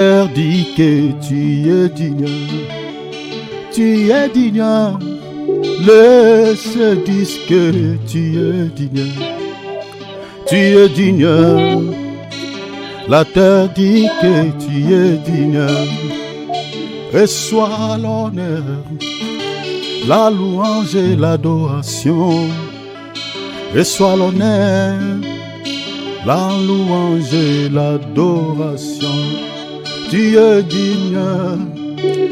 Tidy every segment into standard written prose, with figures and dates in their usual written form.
Dit que tu es digne, tu es digne. Le se disent que tu es digne, tu es digne. La terre dit que tu es digne. Reçois l'honneur, la louange et l'adoration. Reçois l'honneur, la louange et l'adoration. Tu es digne,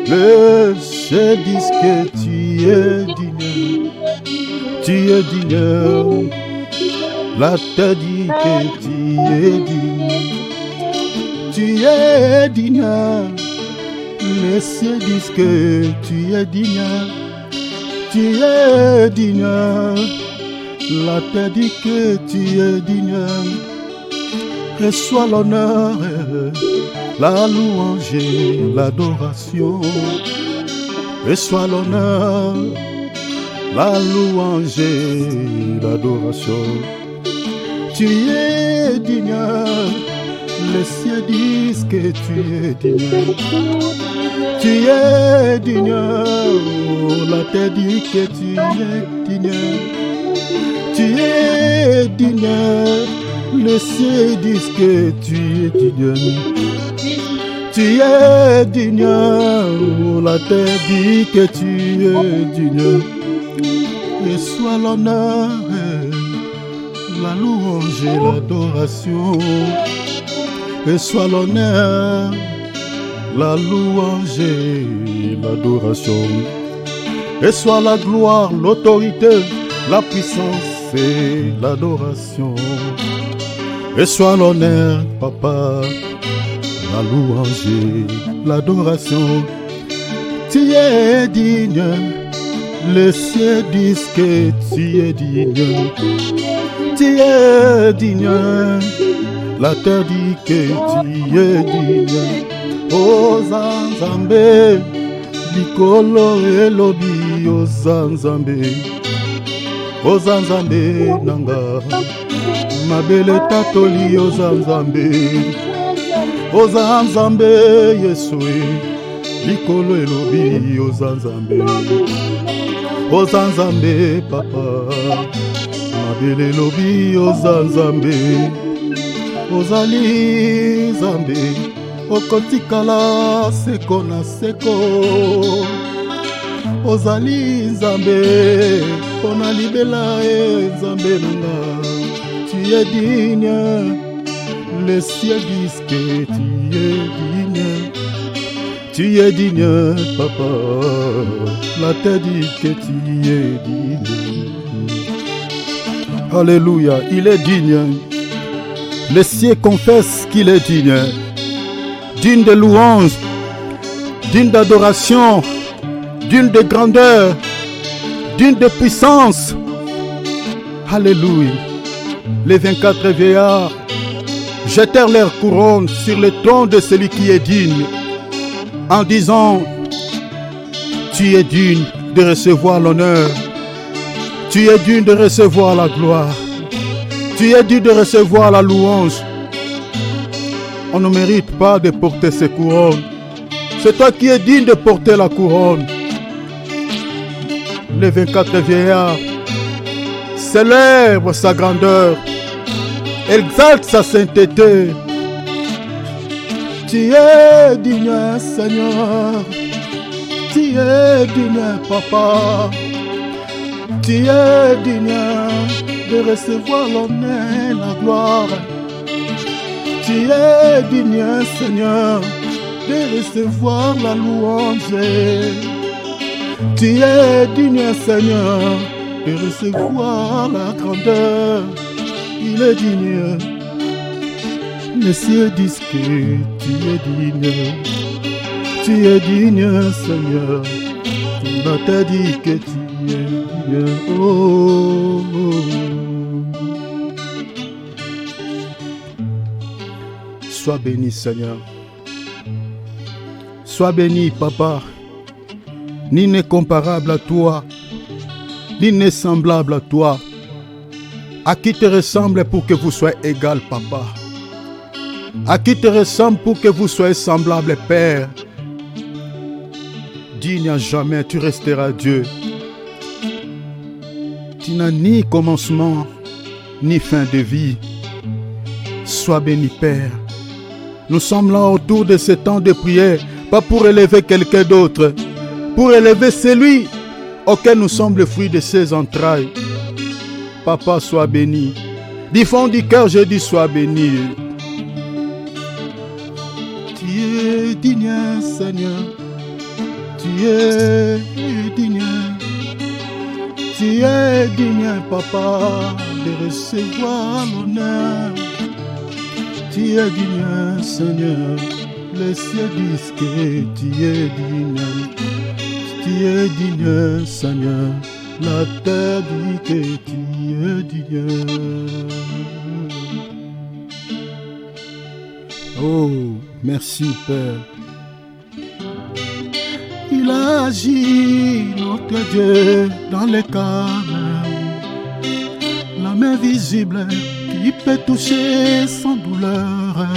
le ciel dit que tu es digne, tu es digne, la terre dit que tu es digne, tu es digne, le ciel dit que tu es digne, tu es digne, la terre dit que tu es digne. Reçois l'honneur, la louange et l'adoration. Reçois l'honneur, la louange et l'adoration. Tu es digne, les cieux disent que tu es digne. Tu es digne, la terre dit que tu es digne. Tu es digne. Les cieux disent que tu es digne, tu es digne, la terre dit que tu es digne. Reçois l'honneur, la louange et l'adoration. Reçois l'honneur, la louange et l'adoration. Reçois la gloire, l'autorité, la puissance et l'adoration. Reçois l'honneur, papa, la louange et l'adoration. Tu es digne, les cieux disent que tu es digne. Tu es digne, la terre dit que tu es digne. Ozanzambe, likolo elobi ozanzambe. Ozanzambe nanga. Mabele tatoli ozanzambe, ozanzambe yesue, likolo elobi ozanzambe, ozanzambe papa, mabele elobi ozanzambe, ozali zambe, okotikala seko na seko, ozali zambe, pona libela zambe nanga. Tu es digne, les cieux disent que tu es digne. Tu es digne, papa, la terre dit que tu es digne. Alléluia, il est digne. Les cieux confessent qu'il est digne. Digne de louange, digne d'adoration, digne de grandeur, digne de puissance. Alléluia. Les 24 vieillards jetèrent leurs couronnes sur le trône de celui qui est digne, en disant, tu es digne de recevoir l'honneur, tu es digne de recevoir la gloire, tu es digne de recevoir la louange. On ne mérite pas de porter ces couronnes. C'est toi qui es digne de porter la couronne. Les 24 vieillards célèbre sa grandeur, exalte sa sainteté. Tu es digne, Seigneur, tu es digne, Papa, tu es digne de recevoir l'honneur et la gloire. Tu es digne, Seigneur, de recevoir la louange. Tu es digne, Seigneur, de recevoir la grandeur. Il est digne. Les cieux disent que tu es digne. Tu es digne, Seigneur. On t'a dit que tu es digne. Oh, oh. Sois béni, Seigneur. Sois béni, Papa. Ni n'est comparable à toi, ni n'est semblable à toi. À qui te ressemble pour que vous soyez égal, Papa? À qui te ressemble pour que vous soyez semblables, Père? Digne à jamais, tu resteras Dieu. Tu n'as ni commencement, ni fin de vie. Sois béni, Père. Nous sommes là autour de ce temps de prière, pas pour élever quelqu'un d'autre, pour élever celui auquel nous sommes le fruit de ses entrailles. Papa, sois béni. Du fond du cœur, je dis sois béni. Tu es digne, Seigneur. Tu es digne. Tu es digne, Papa, de recevoir l'honneur. Tu es digne, Seigneur. Les cieux disent que tu es digne. Tu es digne, Seigneur. La terre dit que tu es digne. Oh, merci, Père. Il agit, notre Dieu, dans les calmes. La main visible qui peut toucher sans douleur.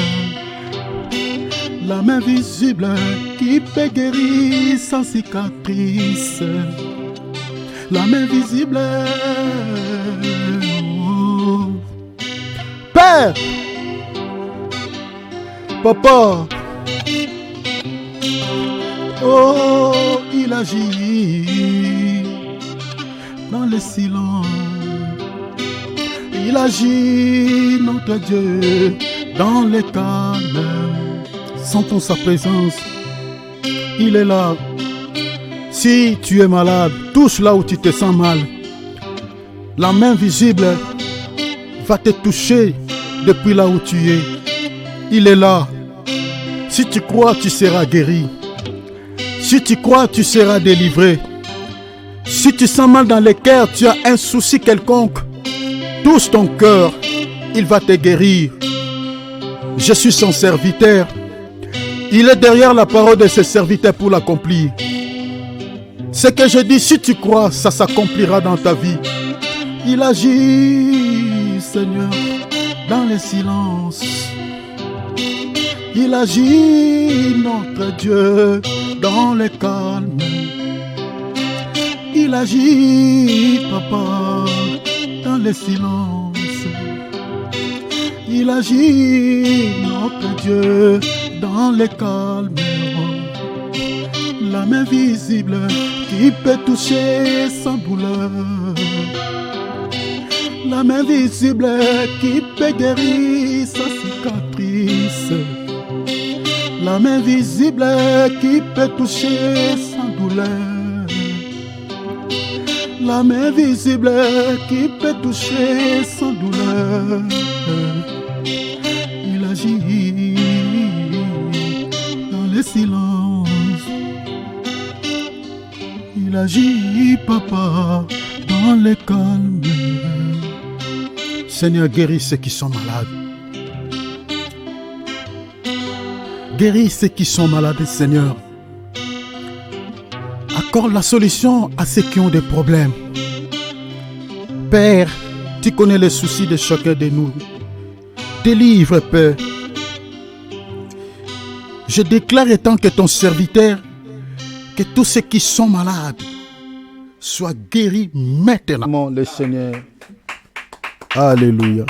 La main visible qui peut guérir sans cicatrice. La main visible. Oh. Père, Papa, oh, il agit dans le silence. Il agit, notre Dieu, dans le calme. Sentons sa présence. Il est là. Si tu es malade, touche là où tu te sens mal. La main visible va te toucher depuis là où tu es. Il est là. Si tu crois, tu seras guéri. Si tu crois, tu seras délivré. Si tu sens mal dans le cœur, tu as un souci quelconque, touche ton cœur, il va te guérir. Je suis son serviteur. Il est derrière la parole de ses serviteurs pour l'accomplir. Ce que je dis, si tu crois, ça s'accomplira dans ta vie. Il agit, Seigneur, dans le silence. Il agit, notre Dieu, dans le calme. Il agit, Papa, dans le silence. Il agit, notre Dieu, dans le calme. La main visible qui peut toucher sans douleur. La main visible qui peut guérir sa cicatrice. La main visible qui peut toucher sans douleur. La main visible qui peut toucher sans douleur. Il agit dans le silence. Il agit, Papa, dans le calme. Seigneur, guéris ceux qui sont malades. Guéris ceux qui sont malades, Seigneur. Accorde la solution à ceux qui ont des problèmes. Père, tu connais les soucis de chacun de nous. Délivre, Père. Je déclare étant que ton serviteur, que tous ceux qui sont malades soient guéris maintenant. Le Seigneur. Alléluia.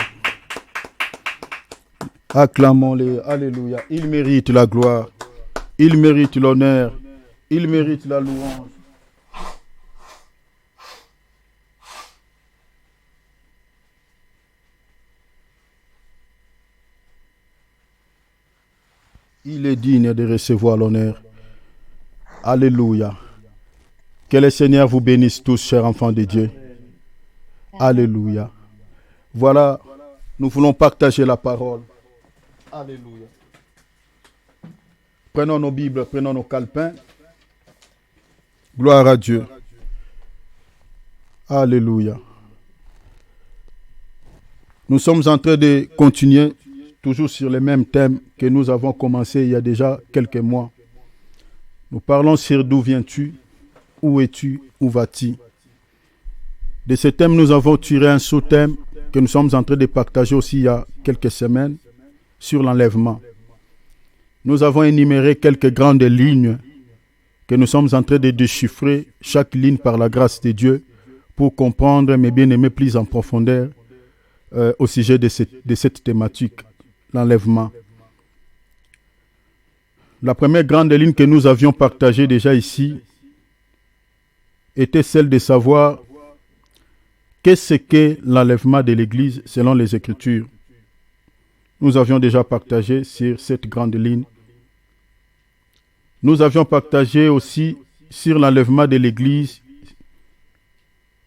Acclamons-le. Alléluia. Il mérite la gloire. Il mérite l'honneur. Il mérite la louange. Il est digne de recevoir l'honneur. Alléluia. Que le Seigneur vous bénisse tous, chers enfants de Dieu. Alléluia. Voilà, nous voulons partager la parole. Alléluia. Prenons nos Bibles, prenons nos calepins. Gloire à Dieu. Alléluia. Nous sommes en train de continuer toujours sur les mêmes thèmes que nous avons commencé il y a déjà quelques mois. Nous parlons sur d'où viens-tu, où es-tu, où vas-tu. De ce thème, nous avons tiré un sous-thème que nous sommes en train de partager aussi il y a quelques semaines. sur l'enlèvement. Nous avons énuméré quelques grandes lignes que nous sommes en train de déchiffrer, chaque ligne par la grâce de Dieu, pour comprendre, mes bien-aimés, plus en profondeur au sujet de cette thématique, l'enlèvement. La première grande ligne que nous avions partagée déjà ici était celle de savoir qu'est-ce qu'est l'enlèvement de l'Église selon les Écritures. Nous avions déjà partagé sur cette grande ligne. Nous avions partagé aussi sur l'enlèvement de l'Église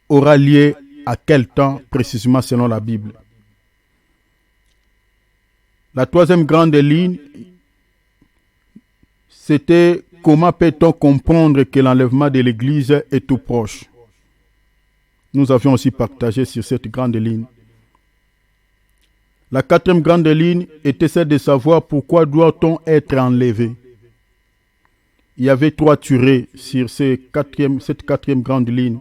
aura lieu à quel temps précisément selon la Bible. La troisième grande ligne, c'était comment peut-on comprendre que l'enlèvement de l'Église est tout proche. Nous avions aussi partagé sur cette grande ligne. La quatrième grande ligne était celle de savoir pourquoi doit-on être enlevé. Il y avait 3 tueries sur cette quatrième grande ligne.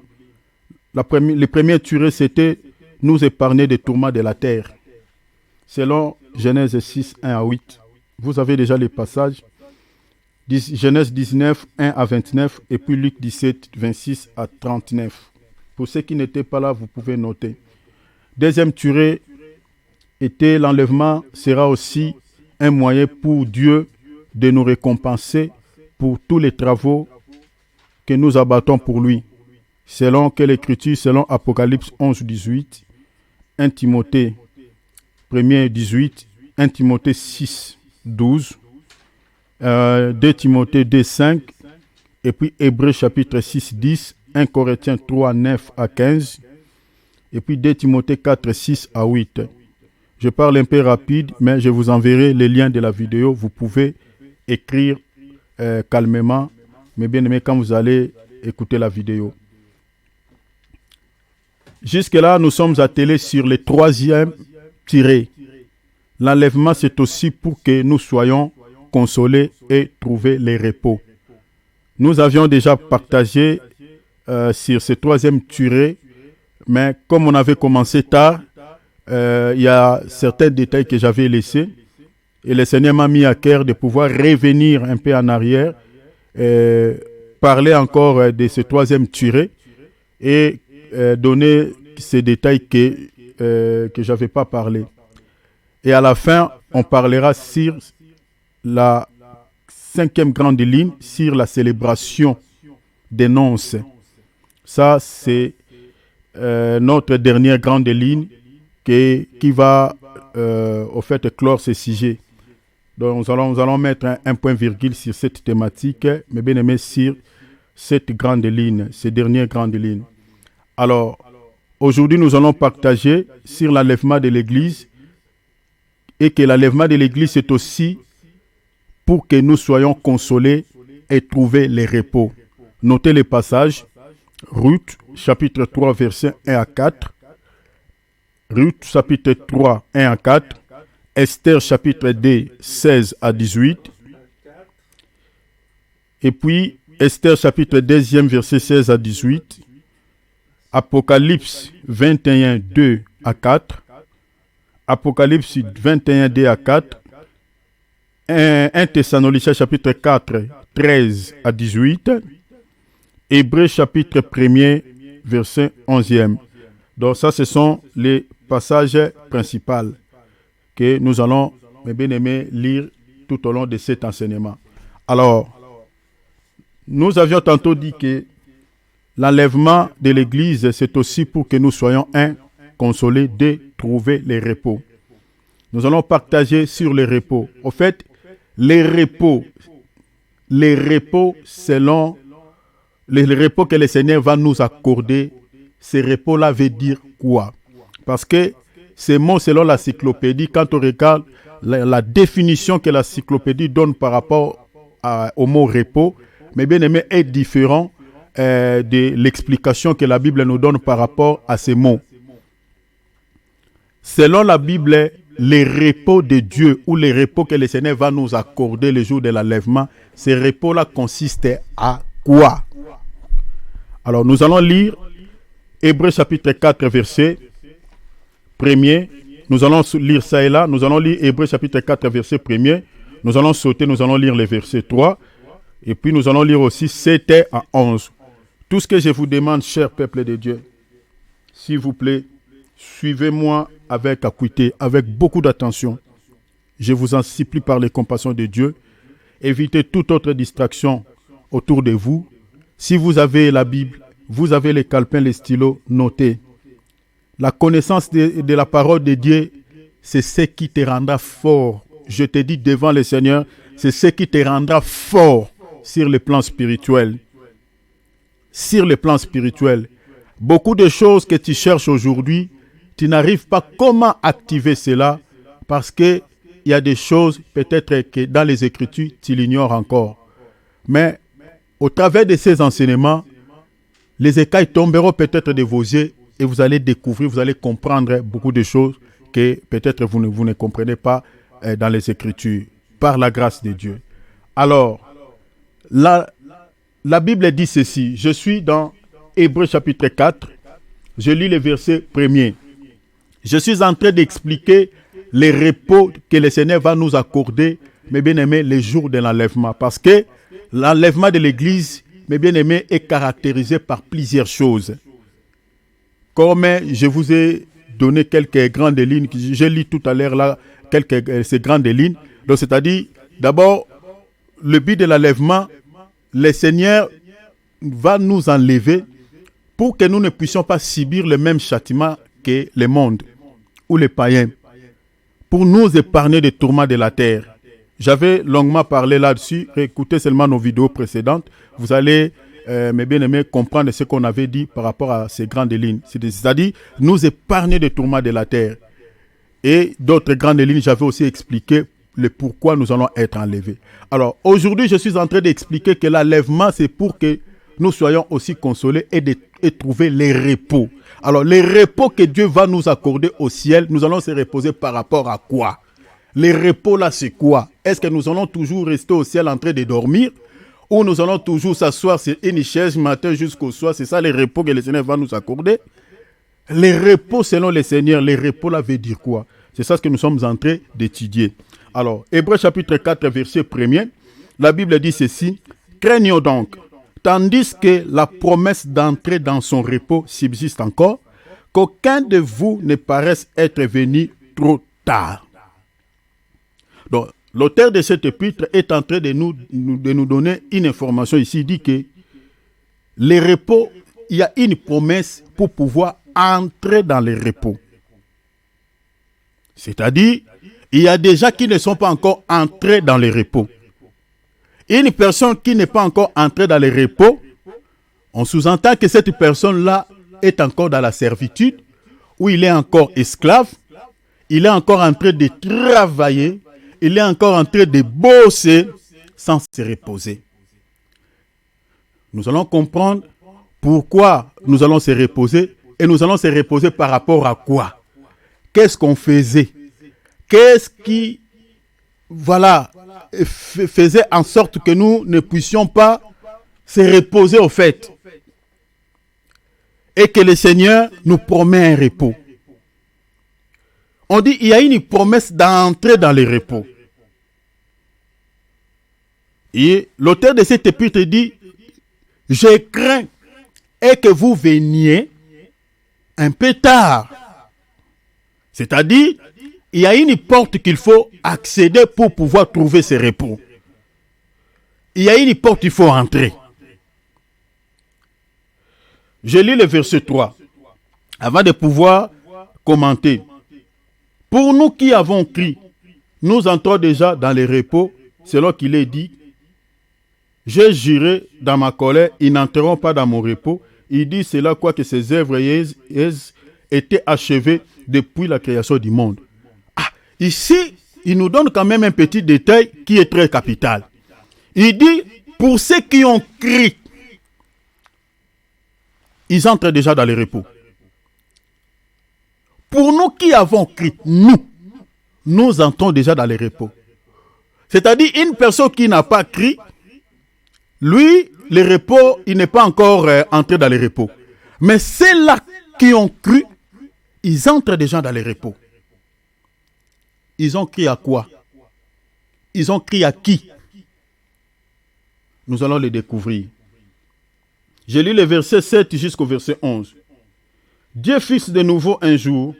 Les premières tueries, c'était nous épargner des tourments de la terre. Selon Genèse 6, 1 à 8. Vous avez déjà les passages. Genèse 19, 1 à 29 et puis Luc 17, 26 à 39. Pour ceux qui n'étaient pas là, vous pouvez noter. Deuxième tuerie était l'enlèvement sera aussi un moyen pour Dieu de nous récompenser pour tous les travaux que nous abattons pour lui. Selon quelle écriture? Selon Apocalypse 11, 18, 1 Timothée 1er 18, 1 Timothée 6, 12, 2 Timothée 2, 5, et puis Hébreux chapitre 6, 10, 1 Corinthiens 3, 9 à 15, et puis 2 Timothée 4, 6 à 8. Je parle un peu rapide, mais je vous enverrai les liens de la vidéo. Vous pouvez écrire calmement, mais bien aimé quand vous allez écouter la vidéo. Jusque-là, nous sommes attelés sur le troisième tiré. L'enlèvement, c'est aussi pour que nous soyons consolés et trouver le repos. Nous avions déjà partagé sur ce troisième tiré, mais comme on avait commencé tard, il y a certains détails que j'avais laissés et le Seigneur m'a mis à cœur de pouvoir revenir un peu en arrière, parler encore de ce troisième tiré et donner ces détails que je n'avais pas parlé. Et à la fin, on parlera sur la cinquième grande ligne, sur la célébration des nonces. Ça, c'est notre dernière grande ligne qui va au fait clore ce sujet. Donc nous allons mettre un point virgule sur cette thématique, mais bien aimé sur cette grande ligne, ces dernières grandes lignes. Alors, aujourd'hui, nous allons partager sur l'enlèvement de l'Église et que l'enlèvement de l'Église, c'est aussi pour que nous soyons consolés et trouver le repos. Notez les passages. Ruth, chapitre 3, versets 1 à 4. Ruth, chapitre 3, 1 à 4. Esther, chapitre 2, 16 à 18. Et puis, Esther, chapitre 2, verset 16 à 18. Apocalypse 21, 2 à 4. Apocalypse 21, 2 à 4. 1 Thessaloniciens, chapitre 4, 13 à 18. Hébreux, chapitre 1er, verset 11e. Donc ça, ce sont les passages principaux que nous allons, mes bien-aimés, lire tout au long de cet enseignement. Alors, nous avions tantôt dit que l'enlèvement de l'Église, c'est aussi pour que nous soyons consolés de trouver le repos. Nous allons partager sur le repos. Au fait, les repos selon le repos que le Seigneur va nous accorder, ces repos-là veut dire quoi? Parce que ces mots, selon l'encyclopédie, quand on regarde la définition que l'encyclopédie donne par rapport au mot repos, mais bien aimé, est différent de l'explication que la Bible nous donne par rapport à ces mots. Selon la Bible, les repos de Dieu ou les repos que le Seigneur va nous accorder le jour de l'enlèvement, ces repos-là consistent à quoi? Alors, nous allons lire Hébreux chapitre 4, verset 1er nous allons lire ça et là. Nous allons lire Hébreux chapitre 4, verset 1er. Nous allons sauter, nous allons lire les versets 3. Et puis nous allons lire aussi 7 à 11. Tout ce que je vous demande, cher peuple de Dieu, s'il vous plaît, suivez-moi avec acuité, avec beaucoup d'attention. Je vous en supplie par les compassions de Dieu. Évitez toute autre distraction autour de vous. Si vous avez la Bible, vous avez les calepins, les stylos, notez. La connaissance de la parole de Dieu, c'est ce qui te rendra fort. Je te dis devant le Seigneur, c'est ce qui te rendra fort sur le plan spirituel. Sur le plan spirituel. Beaucoup de choses que tu cherches aujourd'hui, tu n'arrives pas comment activer cela parce qu'il y a des choses peut-être que dans les Écritures, tu l'ignores encore. Mais au travers de ces enseignements, les écailles tomberont peut-être de vos yeux et vous allez découvrir, vous allez comprendre beaucoup de choses que peut-être vous ne comprenez pas dans les Écritures, par la grâce de Dieu. Alors, la Bible dit ceci. Je suis dans Hébreux chapitre 4. Je lis le verset 1er. Je suis en train d'expliquer les repos que le Seigneur va nous accorder, mes bien-aimés, les jours de l'enlèvement. Parce que l'enlèvement de l'Église, mes bien-aimés, est caractérisé par plusieurs choses. Comme je vous ai donné quelques grandes lignes, je lis tout à l'heure là, ces grandes lignes. Donc, c'est-à-dire, d'abord, le but de l'enlèvement, le Seigneur va nous enlever pour que nous ne puissions pas subir le même châtiment que le monde ou les païens, pour nous épargner des tourments de la terre. J'avais longuement parlé là-dessus. Écoutez seulement nos vidéos précédentes. Vous allez, mes bien-aimés, comprendre ce qu'on avait dit par rapport à ces grandes lignes. C'est-à-dire, nous épargner des tourments de la terre. Et d'autres grandes lignes, j'avais aussi expliqué le pourquoi nous allons être enlevés. Alors, aujourd'hui, je suis en train d'expliquer que l'enlèvement, c'est pour que nous soyons aussi consolés et trouver les repos. Alors, les repos que Dieu va nous accorder au ciel, nous allons se reposer par rapport à quoi? Les repos là, c'est quoi? Est-ce que nous allons toujours rester au ciel en train de dormir? Ou nous allons toujours s'asseoir sur une chaise matin jusqu'au soir? C'est ça les repos que le Seigneur va nous accorder? Les repos selon le Seigneur, les repos là veut dire quoi? C'est ça ce que nous sommes en train d'étudier. Alors, Hébreux chapitre 4, verset 1er, la Bible dit ceci. Craignons donc, tandis que la promesse d'entrer dans son repos subsiste encore, qu'aucun de vous ne paraisse être venu trop tard. Donc, l'auteur de cet épître est en train de nous donner une information ici. Il dit que les repos, il y a une promesse pour pouvoir entrer dans les repos. C'est-à-dire, il y a des gens qui ne sont pas encore entrés dans les repos. Une personne qui n'est pas encore entrée dans les repos, on sous-entend que cette personne-là est encore dans la servitude, où il est encore esclave, il est encore en train de travailler, il est encore en train de bosser sans se reposer. Nous allons comprendre pourquoi nous allons se reposer et nous allons se reposer par rapport à quoi? Qu'est-ce qu'on faisait? Qu'est-ce qui, faisait en sorte que nous ne puissions pas se reposer au fait? Et que le Seigneur nous promet un repos. On dit il y a une promesse d'entrer dans les repos. Et l'auteur de cet épître dit, je crains et que vous veniez un peu tard. C'est-à-dire, il y a une porte qu'il faut accéder pour pouvoir trouver ce repos. Il y a une porte qu'il faut entrer. Je lis le verset 3 avant de pouvoir commenter. Pour nous qui avons cru, nous entrons déjà dans les repos, selon qu'il est dit, j'ai juré dans ma colère, ils n'entreront pas dans mon repos. Il dit cela quoique ses œuvres étaient achevées depuis la création du monde. Ici, il nous donne quand même un petit détail qui est très capital. Il dit, pour ceux qui ont cru, ils entrent déjà dans les repos. Pour nous qui avons cru, nous entrons déjà dans les repos. C'est-à-dire, une personne qui n'a pas cru, lui, les repos, il n'est pas encore entré dans les repos. Mais ceux-là qui ont cru, ils entrent déjà dans les repos. Ils ont crié à quoi? Ils ont crié à qui? Nous allons le découvrir. Je lis le verset 7 jusqu'au verset 11. Dieu fixe de nouveau un jour,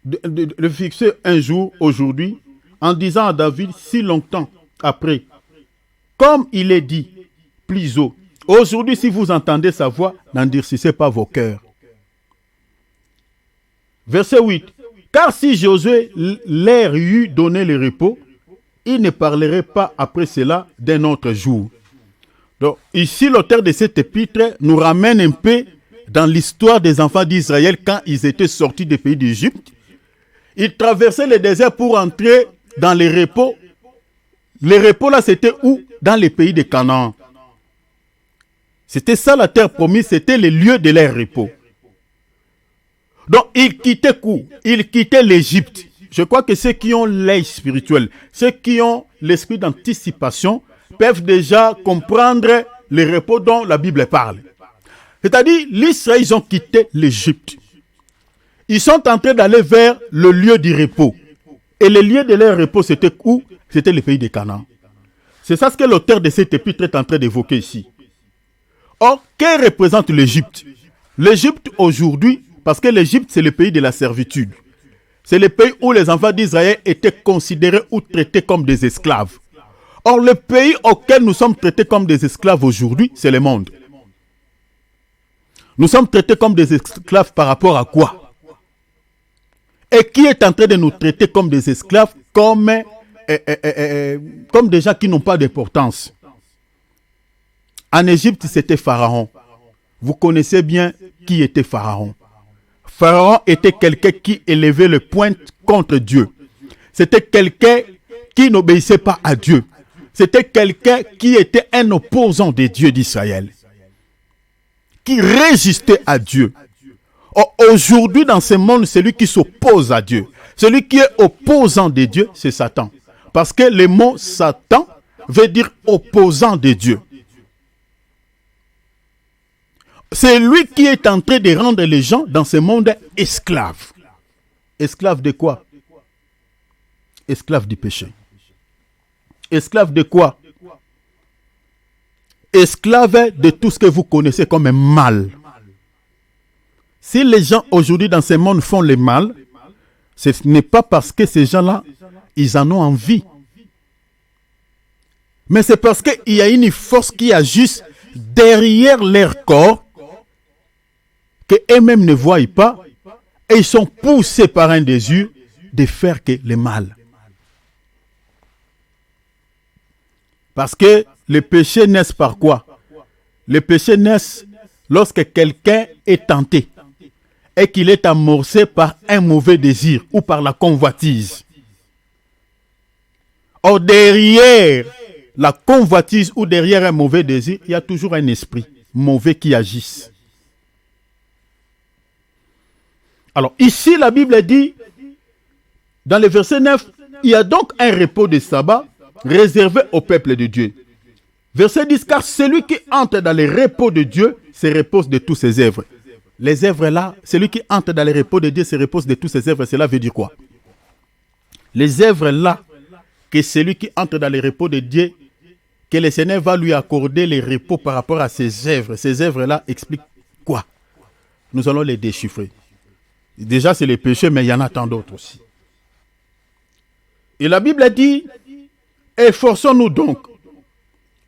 le fixer un jour aujourd'hui, en disant à David si longtemps après, comme il est dit plus haut, aujourd'hui si vous entendez sa voix, n'endurcissez pas vos cœurs. Verset 8. Car si Josué leur eût donné le repos, il ne parlerait pas après cela d'un autre jour. Donc, ici, l'auteur de cet épître nous ramène un peu dans l'histoire des enfants d'Israël quand ils étaient sortis du pays d'Égypte. Ils traversaient le désert pour entrer dans les repos. Les repos là, c'était où? Dans les pays de Canaan. C'était ça la terre promise, c'était le lieu de leur repos. Donc, ils quittaient où? Ils quittaient l'Égypte. Je crois que ceux qui ont l'œil spirituel, ceux qui ont l'esprit d'anticipation, peuvent déjà comprendre les repos dont la Bible parle. C'est-à-dire, l'Israël, ils ont quitté l'Égypte. Ils sont en train d'aller vers le lieu du repos. Et le lieu de leur repos, c'était où? C'était le pays de Canaan. C'est ça ce que l'auteur de cet épître est en train d'évoquer ici. Or, que représente l'Égypte? L'Égypte aujourd'hui, parce que l'Égypte, c'est le pays de la servitude. C'est le pays où les enfants d'Israël étaient considérés ou traités comme des esclaves. Or, le pays auquel nous sommes traités comme des esclaves aujourd'hui, c'est le monde. Nous sommes traités comme des esclaves par rapport à quoi? Et qui est en train de nous traiter comme des esclaves, comme des gens qui n'ont pas d'importance? En Égypte, c'était Pharaon. Vous connaissez bien qui était Pharaon. Pharaon était quelqu'un qui élevait le poing contre Dieu. C'était quelqu'un qui n'obéissait pas à Dieu. C'était quelqu'un qui était un opposant des dieux d'Israël, qui résistait à Dieu. Aujourd'hui, dans ce monde, celui qui s'oppose à Dieu, celui qui est opposant des dieux, c'est Satan. Parce que le mot Satan veut dire opposant des dieux. C'est lui qui est en train de rendre les gens dans ce monde esclaves. Esclaves de quoi? Esclaves du péché. Esclaves de quoi? Esclaves de tout ce que vous connaissez comme un mal. Si les gens aujourd'hui dans ce monde font le mal, ce n'est pas parce que ces gens-là, ils en ont envie. Mais c'est parce qu'il y a une force qui agisse derrière leur corps, qu'eux-mêmes ne voient pas, et ils sont poussés par un désir de faire que le mal. Parce que le péché naît par quoi? Le péché naît lorsque quelqu'un est tenté et qu'il est amorcé par un mauvais désir ou par la convoitise. Or, derrière la convoitise ou derrière un mauvais désir, il y a toujours un esprit mauvais qui agisse. Alors, ici, la Bible dit, dans le verset 9, il y a donc un repos de sabbat réservé au peuple de Dieu. Verset 10, car celui qui entre dans le repos de Dieu se repose de tous ses œuvres. Les œuvres là, celui qui entre dans le repos de Dieu se repose de tous ses œuvres. Cela veut dire quoi? Les œuvres là, que celui qui entre dans le repos de Dieu, que le Seigneur va lui accorder le repos par rapport à ses œuvres. Ces œuvres là expliquent quoi? Nous allons les déchiffrer. Déjà, c'est les péchés, mais il y en a tant d'autres aussi. Et la Bible dit, efforçons-nous donc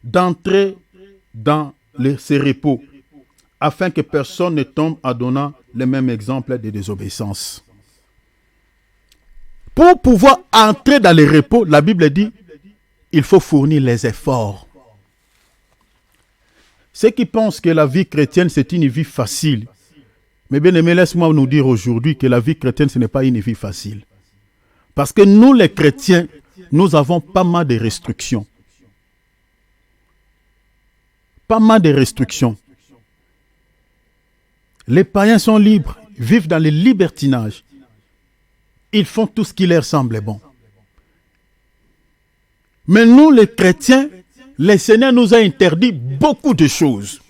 d'entrer dans ces repos, afin que personne ne tombe en donnant le même exemple de désobéissance. Pour pouvoir entrer dans les repos, la Bible dit, il faut fournir les efforts. Ceux qui pensent que la vie chrétienne, c'est une vie facile, mais bien aimé, laisse-moi nous dire aujourd'hui que la vie chrétienne, ce n'est pas une vie facile. Parce que nous, les chrétiens, nous avons pas mal de restrictions. Pas mal de restrictions. Les païens sont libres, vivent dans le libertinage. Ils font tout ce qui leur semble bon. Mais nous, les chrétiens, le Seigneur nous a interdit beaucoup de choses.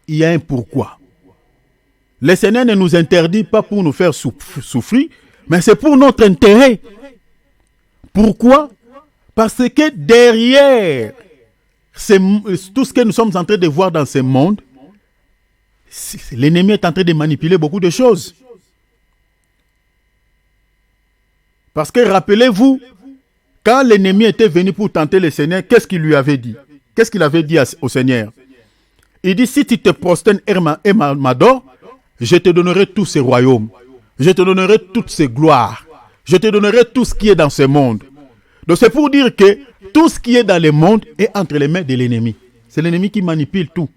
Il y a un pourquoi. Le Seigneur ne nous interdit pas pour nous faire souffrir, mais c'est pour notre intérêt. Pourquoi? Parce que derrière tout ce que nous sommes en train de voir dans ce monde, l'ennemi est en train de manipuler beaucoup de choses. Parce que rappelez-vous, quand l'ennemi était venu pour tenter le Seigneur, qu'est-ce qu'il lui avait dit? Qu'est-ce qu'il avait dit au Seigneur? Il dit, si tu te prosternes et m'adores, je te donnerai tous ces royaumes. Je te donnerai toutes ces gloires. Je te donnerai tout ce qui est dans ce monde. Donc c'est pour dire que tout ce qui est dans le monde est entre les mains de l'ennemi. C'est l'ennemi qui manipule tout.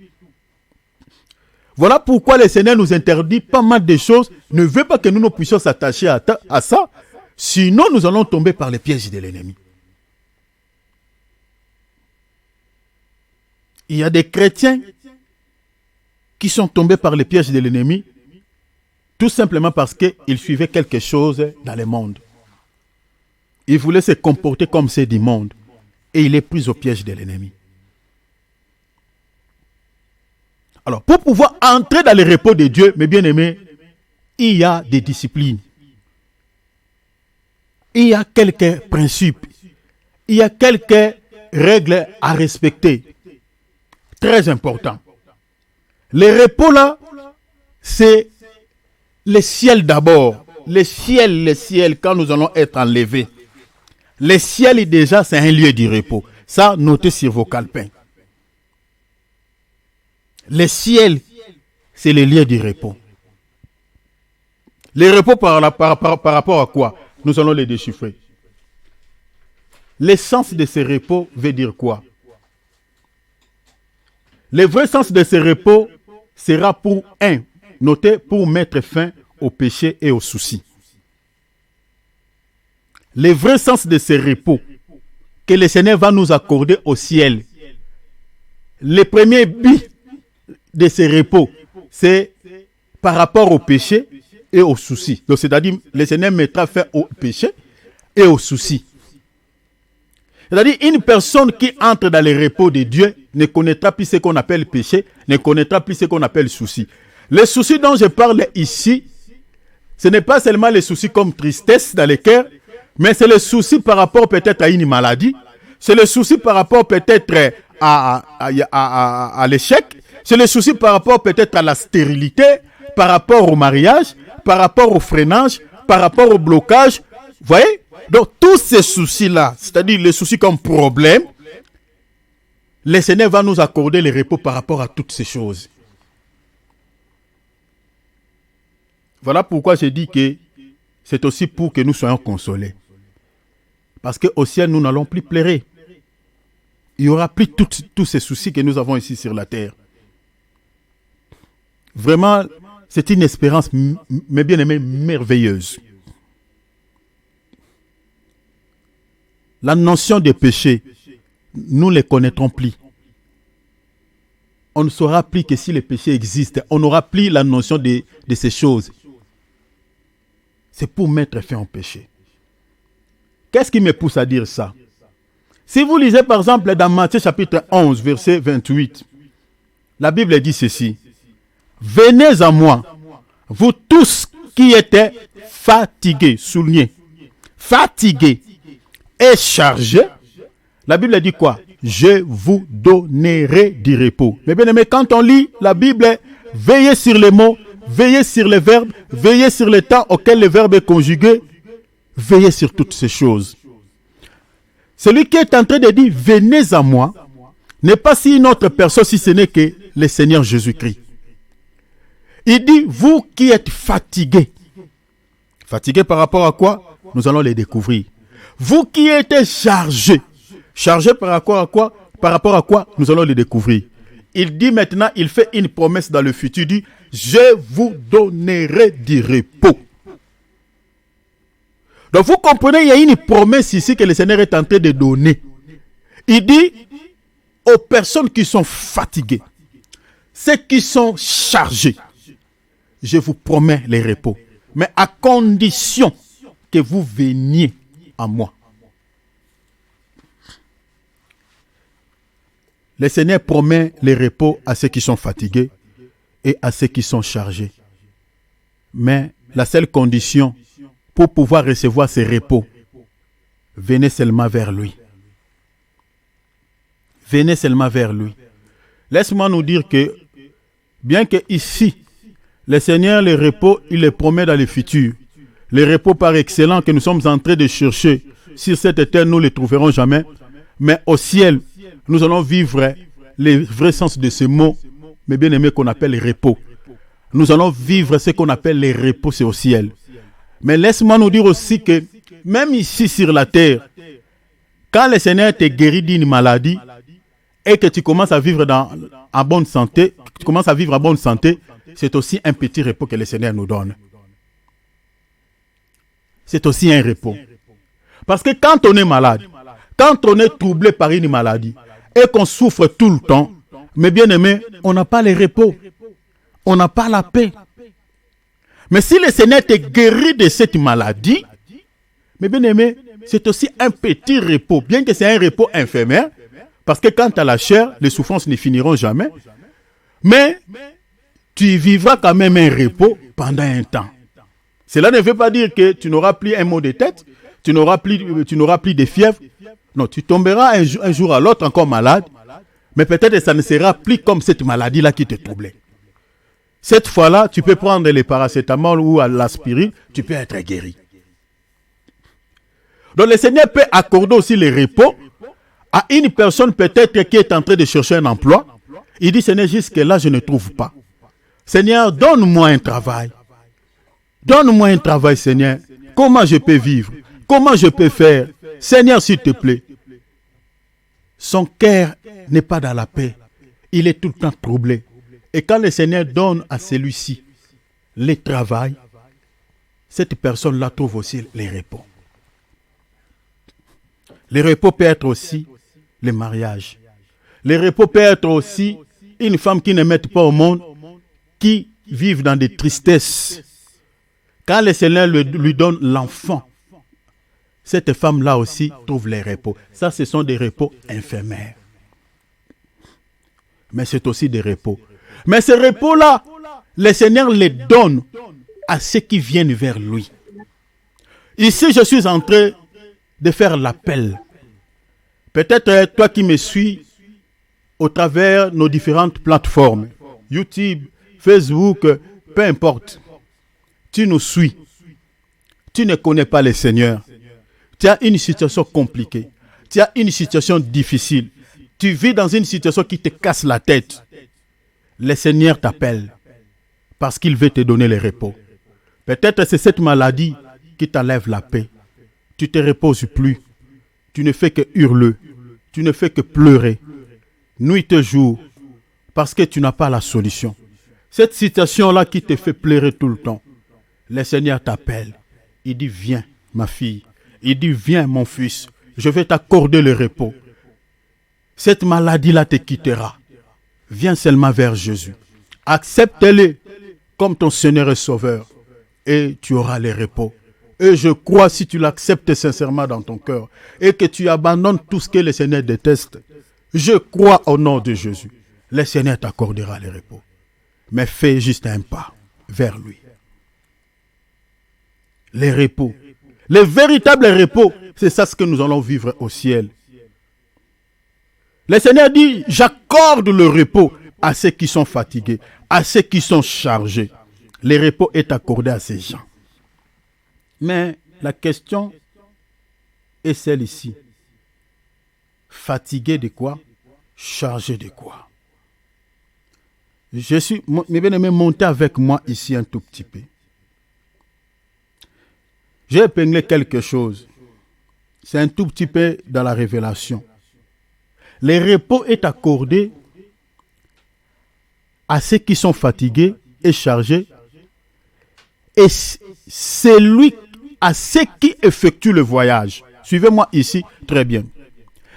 Voilà pourquoi le Seigneur nous interdit pas mal de choses. Ne veut pas que nous puissions s'attacher à ça. Sinon, nous allons tomber par les pièges de l'ennemi. Il y a des chrétiens qui sont tombés par les pièges de l'ennemi tout simplement parce qu'ils suivaient quelque chose dans le monde. Ils voulaient se comporter comme ceux du monde et il est pris au piège de l'ennemi. Alors, pour pouvoir entrer dans le repos de Dieu, mes bien-aimés, il y a des disciplines. Il y a quelques principes. Il y a quelques règles à respecter. Très important. Le repos là, c'est le ciel d'abord. Le ciel, quand nous allons être enlevés. Le ciel, déjà, c'est un lieu du repos. Ça, notez sur vos calepins. Le ciel, c'est le lieu du repos. Le repos par rapport à quoi? Nous allons les déchiffrer. L'essence de ce repos veut dire quoi? Le vrai sens de ce repos sera pour notez, pour mettre fin au péché et aux soucis. Le vrai sens de ce repos que le Seigneur va nous accorder au ciel, le premier but de ce repos, c'est par rapport au péché et aux soucis. Donc, c'est-à-dire, le Seigneur mettra fin au péché et aux soucis. C'est-à-dire, une personne qui entre dans le repos de Dieu ne connaîtra plus ce qu'on appelle péché, ne connaîtra plus ce qu'on appelle souci. Les soucis dont je parle ici, ce n'est pas seulement les soucis comme tristesse dans le cœur, mais c'est le souci par rapport peut-être à une maladie, c'est le souci par rapport peut-être à l'échec, c'est le souci par rapport peut-être à la stérilité, par rapport au mariage, par rapport au freinage, par rapport au blocage. Vous voyez? Donc tous ces soucis-là, c'est-à-dire les soucis comme problème, le Seigneur va nous accorder le repos par rapport à toutes ces choses. Voilà pourquoi je dis que c'est aussi pour que nous soyons consolés. Parce qu'au ciel, nous n'allons plus pleurer. Il n'y aura plus tous ces soucis que nous avons ici sur la terre. Vraiment, c'est une espérance, mes bien-aimés, merveilleuse. La notion de péché, nous ne les connaîtrons plus. On ne saura plus que si le péché existe. On n'aura plus la notion de ces choses. C'est pour mettre fin au péché. Qu'est-ce qui me pousse à dire ça? Si vous lisez par exemple dans Matthieu chapitre 11, verset 28, la Bible dit ceci. Venez à moi, vous tous qui êtes fatigués, soulignez, fatigués et chargés. La Bible dit quoi? Je vous donnerai du repos. Mais bien aimé, quand on lit la Bible, veillez sur les mots, veillez sur les verbes, veillez sur le temps auquel le verbe est conjugué, veillez sur toutes ces choses. Celui qui est en train de dire venez à moi n'est pas si une autre personne si ce n'est que le Seigneur Jésus-Christ. Il dit vous qui êtes fatigués. Fatigués par rapport à quoi? Nous allons les découvrir. Vous qui êtes chargés. Chargés par rapport à quoi? Par rapport à quoi? Nous allons les découvrir. Il dit maintenant, il fait une promesse dans le futur, il dit je vous donnerai du repos. Donc vous comprenez, il y a une promesse ici que le Seigneur est en train de donner. Il dit aux personnes qui sont fatiguées, ceux qui sont chargés, je vous promets les repos. Mais à condition que vous veniez à moi. Le Seigneur promet les repos à ceux qui sont fatigués et à ceux qui sont chargés. Mais la seule condition pour pouvoir recevoir ces repos, venez seulement vers lui. Venez seulement vers lui. Laisse-moi nous dire que, bien que ici, le Seigneur, les repos, il les promet dans le futur. Les repos par excellence que nous sommes en train de chercher, sur cette terre, nous ne les trouverons jamais. Mais au ciel, nous allons vivre le vrai sens de ce mot, mais bien aimé qu'on appelle repos. Nous allons vivre ce qu'on appelle les repos, c'est au ciel. Mais laisse-moi nous dire aussi que, même ici sur la terre, quand le Seigneur te guérit d'une maladie et que tu commences à vivre en bonne santé, c'est aussi un petit repos que le Seigneur nous donne. C'est aussi un repos. Parce que quand on est malade, quand on est troublé par une maladie et qu'on souffre tout le temps, mais bien aimé, on n'a pas le repos. On n'a pas la paix. Mais si le Seigneur te guérit de cette maladie, mais bien aimé, c'est aussi un petit repos, bien que c'est un repos éphémère, parce que quand tu as la chair, les souffrances ne finiront jamais. Mais tu vivras quand même un repos pendant un temps. Cela ne veut pas dire que tu n'auras plus un mot de tête, tu n'auras plus de fièvre. Non, tu tomberas un jour à l'autre encore malade, mais peut-être que ça ne sera plus comme cette maladie-là qui te troublait. Cette fois-là, tu peux prendre les paracétamol ou l'aspirine, tu peux être guéri. Donc le Seigneur peut accorder aussi les repos à une personne peut-être qui est en train de chercher un emploi. Il dit, Seigneur, jusque-là, je ne trouve pas. Seigneur, donne-moi un travail. Donne-moi un travail, Seigneur. Comment je peux vivre? Comment je peux faire? Seigneur, s'il te plaît. Son cœur n'est pas dans la paix. Il est tout le temps troublé. Et quand le Seigneur donne à celui-ci le travail, cette personne-là trouve aussi les repos. Les repos peut être aussi le mariage. Les repos peut être aussi une femme qui ne met pas au monde, qui vit dans des tristesses. Quand le Seigneur lui donne l'enfant, cette femme-là aussi trouve les repos. Ça, ce sont des repos éphémères. Mais c'est aussi des repos. Mais ces repos-là, le Seigneur les donne à ceux qui viennent vers lui. Ici, je suis en train de faire l'appel. Peut-être toi qui me suis au travers de nos différentes plateformes, YouTube, Facebook, peu importe. Tu nous suis. Tu ne connais pas le Seigneur. Tu as une situation compliquée. Tu as une situation difficile. Tu vis dans une situation qui te casse la tête. Le Seigneur t'appelle parce qu'il veut te donner le repos. Peut-être c'est cette maladie qui t'enlève la paix. Tu ne te reposes plus. Tu ne fais que hurler. Tu ne fais que pleurer. Nuit et jour. Parce que tu n'as pas la solution. Cette situation-là qui te fait pleurer tout le temps. Le Seigneur t'appelle. Il dit, viens, ma fille. Il dit, viens, mon fils. Je vais t'accorder le repos. Cette maladie-là te quittera. Viens seulement vers Jésus. Accepte-le comme ton Seigneur et Sauveur. Et tu auras le repos. Et je crois, si tu l'acceptes sincèrement dans ton cœur et que tu abandonnes tout ce que le Seigneur déteste, je crois au nom de Jésus. Le Seigneur t'accordera le repos. Mais fais juste un pas vers lui. Les repos. Les véritables repos, c'est ça ce que nous allons vivre au ciel. Le Seigneur dit, j'accorde le repos à ceux qui sont fatigués, à ceux qui sont chargés. Le repos est accordé à ces gens. Mais la question est celle-ci. Fatigué de quoi? Chargé de quoi? Mes bien-aimés, montez avec moi ici un tout petit peu. J'ai épinglé quelque chose. C'est un tout petit peu dans la révélation. Le repos est accordé à ceux qui sont fatigués et chargés. Et c'est lui à ceux qui effectuent le voyage. Suivez-moi ici très bien.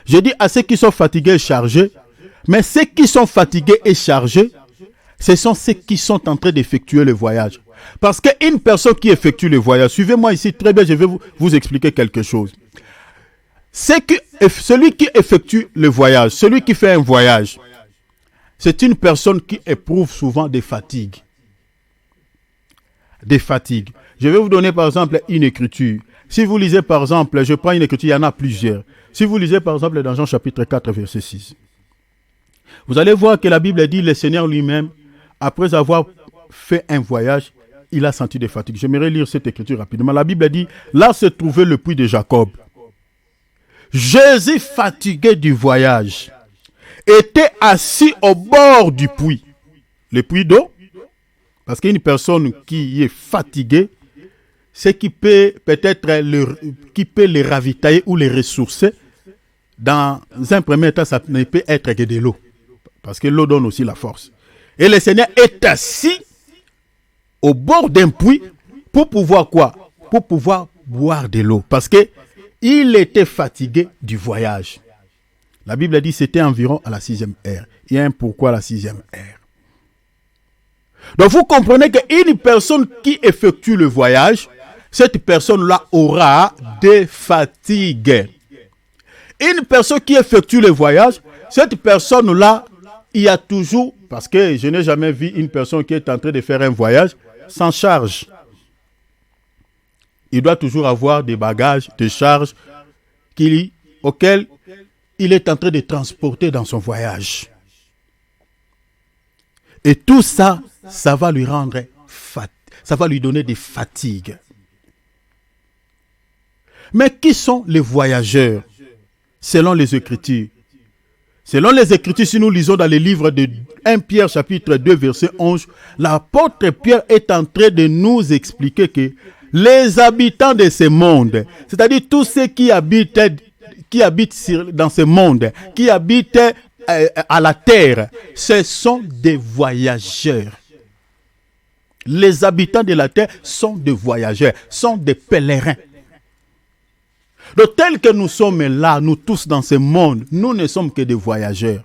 Je dis à ceux qui sont fatigués et chargés, mais ceux qui sont fatigués et chargés, ce sont ceux qui sont en train d'effectuer le voyage. Parce qu'une personne qui effectue le voyage, suivez-moi ici très bien, je vais vous expliquer quelque chose. Celui qui effectue le voyage, celui qui fait un voyage, c'est une personne qui éprouve souvent des fatigues. des fatigues. Je vais vous donner par exemple une écriture. Si vous lisez par exemple, je prends une écriture, il y en a plusieurs. Si vous lisez par exemple dans Jean chapitre 4, verset 6, vous allez voir que la Bible dit, le Seigneur lui-même, après avoir fait un voyage, il a senti des fatigues. J'aimerais lire cette écriture rapidement. La Bible dit, là se trouvait le puits de Jacob. Jésus, fatigué du voyage, était assis au bord du puits. Le puits d'eau, parce qu'une personne qui est fatiguée, c'est qui peut peut-être les ravitailler ou les ressourcer. Dans un premier temps, ça ne peut être que de l'eau, parce que l'eau donne aussi la force. Et le Seigneur est assis au bord d'un puits pour pouvoir quoi? Pour pouvoir boire de l'eau, parce que il était fatigué du voyage. La Bible dit que c'était environ à la 6e heure. Il y a un pourquoi à la 6e heure. Donc vous comprenez qu'une personne qui effectue le voyage, cette personne-là aura des fatigues. Une personne qui effectue le voyage, cette personne-là, il y a toujours, parce que je n'ai jamais vu une personne qui est en train de faire un voyage sans charge. Il doit toujours avoir des bagages, des charges auxquelles il est en train de transporter dans son voyage. Et tout ça, ça va lui rendre ça va lui donner des fatigues. Mais qui sont les voyageurs selon les Écritures? Selon les Écritures, si nous lisons dans les livres de 1 Pierre chapitre 2 verset 11, l'apôtre Pierre est en train de nous expliquer que les habitants de ce monde, c'est-à-dire tous ceux qui habitent dans ce monde, qui habitent à la terre, ce sont des voyageurs. Les habitants de la terre sont des voyageurs, sont des pèlerins. Donc, tel que nous sommes là, nous tous dans ce monde, nous ne sommes que des voyageurs.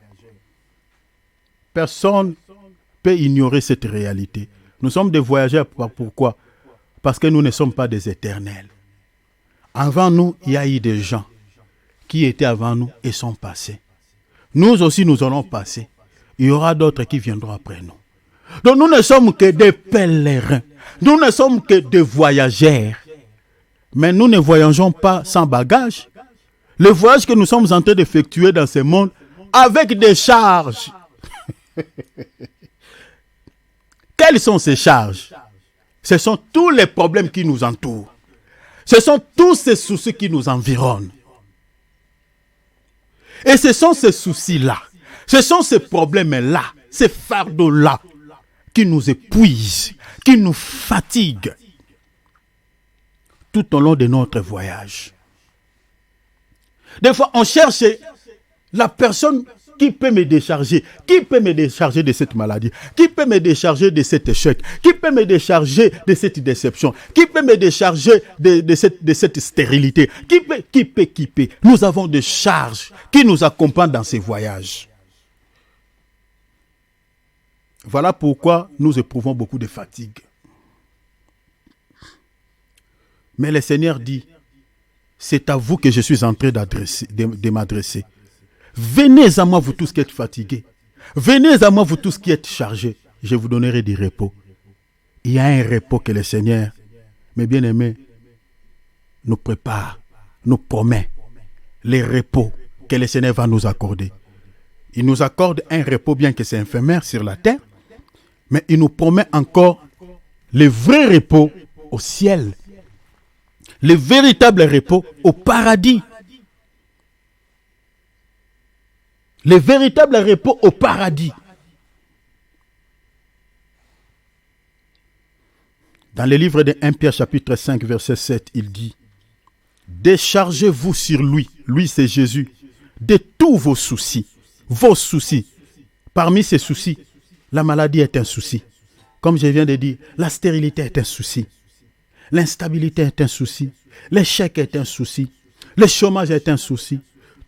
Personne ne peut ignorer cette réalité. Nous sommes des voyageurs, pourquoi? Parce que nous ne sommes pas des éternels. Avant nous, il y a eu des gens qui étaient avant nous et sont passés. Nous aussi, nous allons passer. Il y aura d'autres qui viendront après nous. Donc, nous ne sommes que des pèlerins. Nous ne sommes que des voyageurs. Mais nous ne voyageons pas sans bagage. Le voyage que nous sommes en train d'effectuer dans ce monde, avec des charges. Quelles sont ces charges? Ce sont tous les problèmes qui nous entourent. Ce sont tous ces soucis qui nous environnent. Et ce sont ces soucis-là, ce sont ces problèmes-là, ces fardeaux-là qui nous épuisent, qui nous fatiguent tout au long de notre voyage. Des fois, on cherche la personne qui peut me décharger. Qui peut me décharger de cette maladie? Qui peut me décharger de cet échec? Qui peut me décharger de cette déception? Qui peut me décharger de cette stérilité? Qui peut? Nous avons des charges qui nous accompagnent dans ces voyages. Voilà pourquoi nous éprouvons beaucoup de fatigue. Mais le Seigneur dit, c'est à vous que je suis en train de m'adresser. Venez à moi, vous tous qui êtes fatigués. Venez à moi, vous tous qui êtes chargés. Je vous donnerai du repos. Il y a un repos que le Seigneur, mes bien-aimés, nous prépare, nous promet. Les repos que le Seigneur va nous accorder. Il nous accorde un repos, bien que c'est éphémère sur la terre, mais il nous promet encore le vrai repos au ciel. Le véritable repos au paradis. Le véritable repos au paradis. Dans le livre de 1 Pierre chapitre 5 verset 7, il dit: déchargez-vous sur lui, lui c'est Jésus, de tous vos soucis. Vos soucis. Parmi ces soucis, la maladie est un souci. Comme je viens de dire, la stérilité est un souci. L'instabilité est un souci. L'échec est un souci. Le chômage est un souci.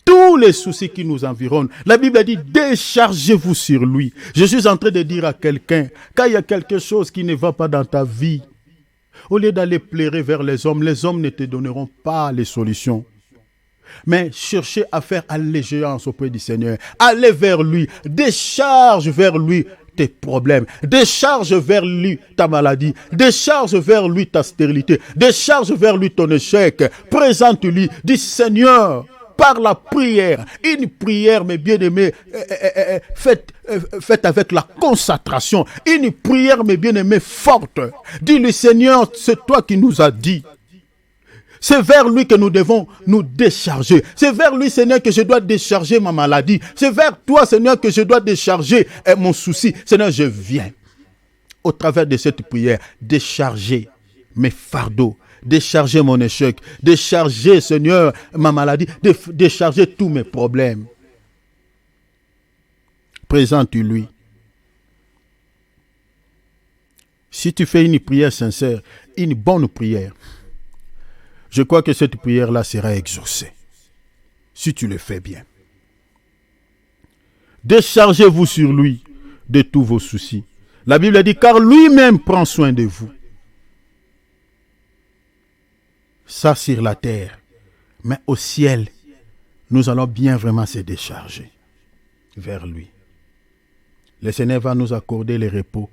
Tous les soucis qui nous environnent. La Bible dit, déchargez-vous sur lui. Je suis en train de dire à quelqu'un, quand il y a quelque chose qui ne va pas dans ta vie, au lieu d'aller pleurer vers les hommes ne te donneront pas les solutions. Mais cherchez à faire allégeance auprès du Seigneur. Allez vers lui, décharge vers lui tes problèmes. Décharge vers lui ta maladie. Décharge vers lui ta stérilité. Décharge vers lui ton échec. Présente-lui. Dis Seigneur, par la prière, une prière, mes bien-aimés, faites avec la concentration. Une prière, mes bien-aimés, forte. Dis-lui Seigneur, c'est toi qui nous as dit. C'est vers lui que nous devons nous décharger. C'est vers lui, Seigneur, que je dois décharger ma maladie. C'est vers toi, Seigneur, que je dois décharger mon souci. Seigneur, je viens, au travers de cette prière, décharger mes fardeaux, décharger mon échec, décharger, Seigneur, ma maladie, décharger tous mes problèmes. Présente-lui. Si tu fais une prière sincère, une bonne prière, je crois que cette prière-là sera exaucée, si tu le fais bien. Déchargez-vous sur lui de tous vos soucis. La Bible dit, car lui-même prend soin de vous. Ça sur la terre, mais au ciel, nous allons bien vraiment se décharger vers lui. Le Seigneur va nous accorder les repos.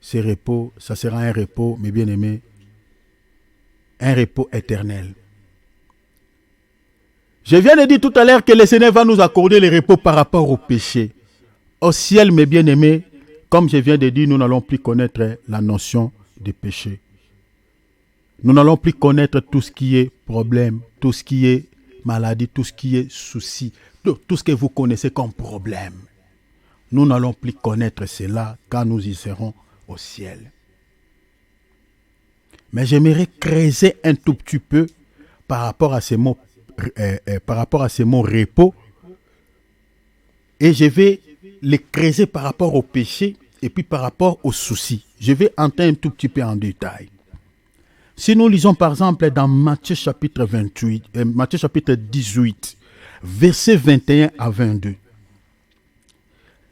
Ces repos, ça sera un repos, mes bien-aimés, un repos éternel. Je viens de dire tout à l'heure que le Seigneur va nous accorder les repos par rapport au péché. Au ciel, mes bien-aimés, comme je viens de dire, nous n'allons plus connaître la notion de péché. Nous n'allons plus connaître tout ce qui est problème, tout ce qui est maladie, tout ce qui est souci, tout ce que vous connaissez comme problème. Nous n'allons plus connaître cela quand nous y serons au ciel. Mais j'aimerais creuser un tout petit peu par rapport à ces mots, repos. Et je vais les creuser par rapport au péché et puis par rapport aux soucis. Je vais entrer un tout petit peu en détail. Si nous lisons par exemple dans Matthieu chapitre 18, versets 21 à 22.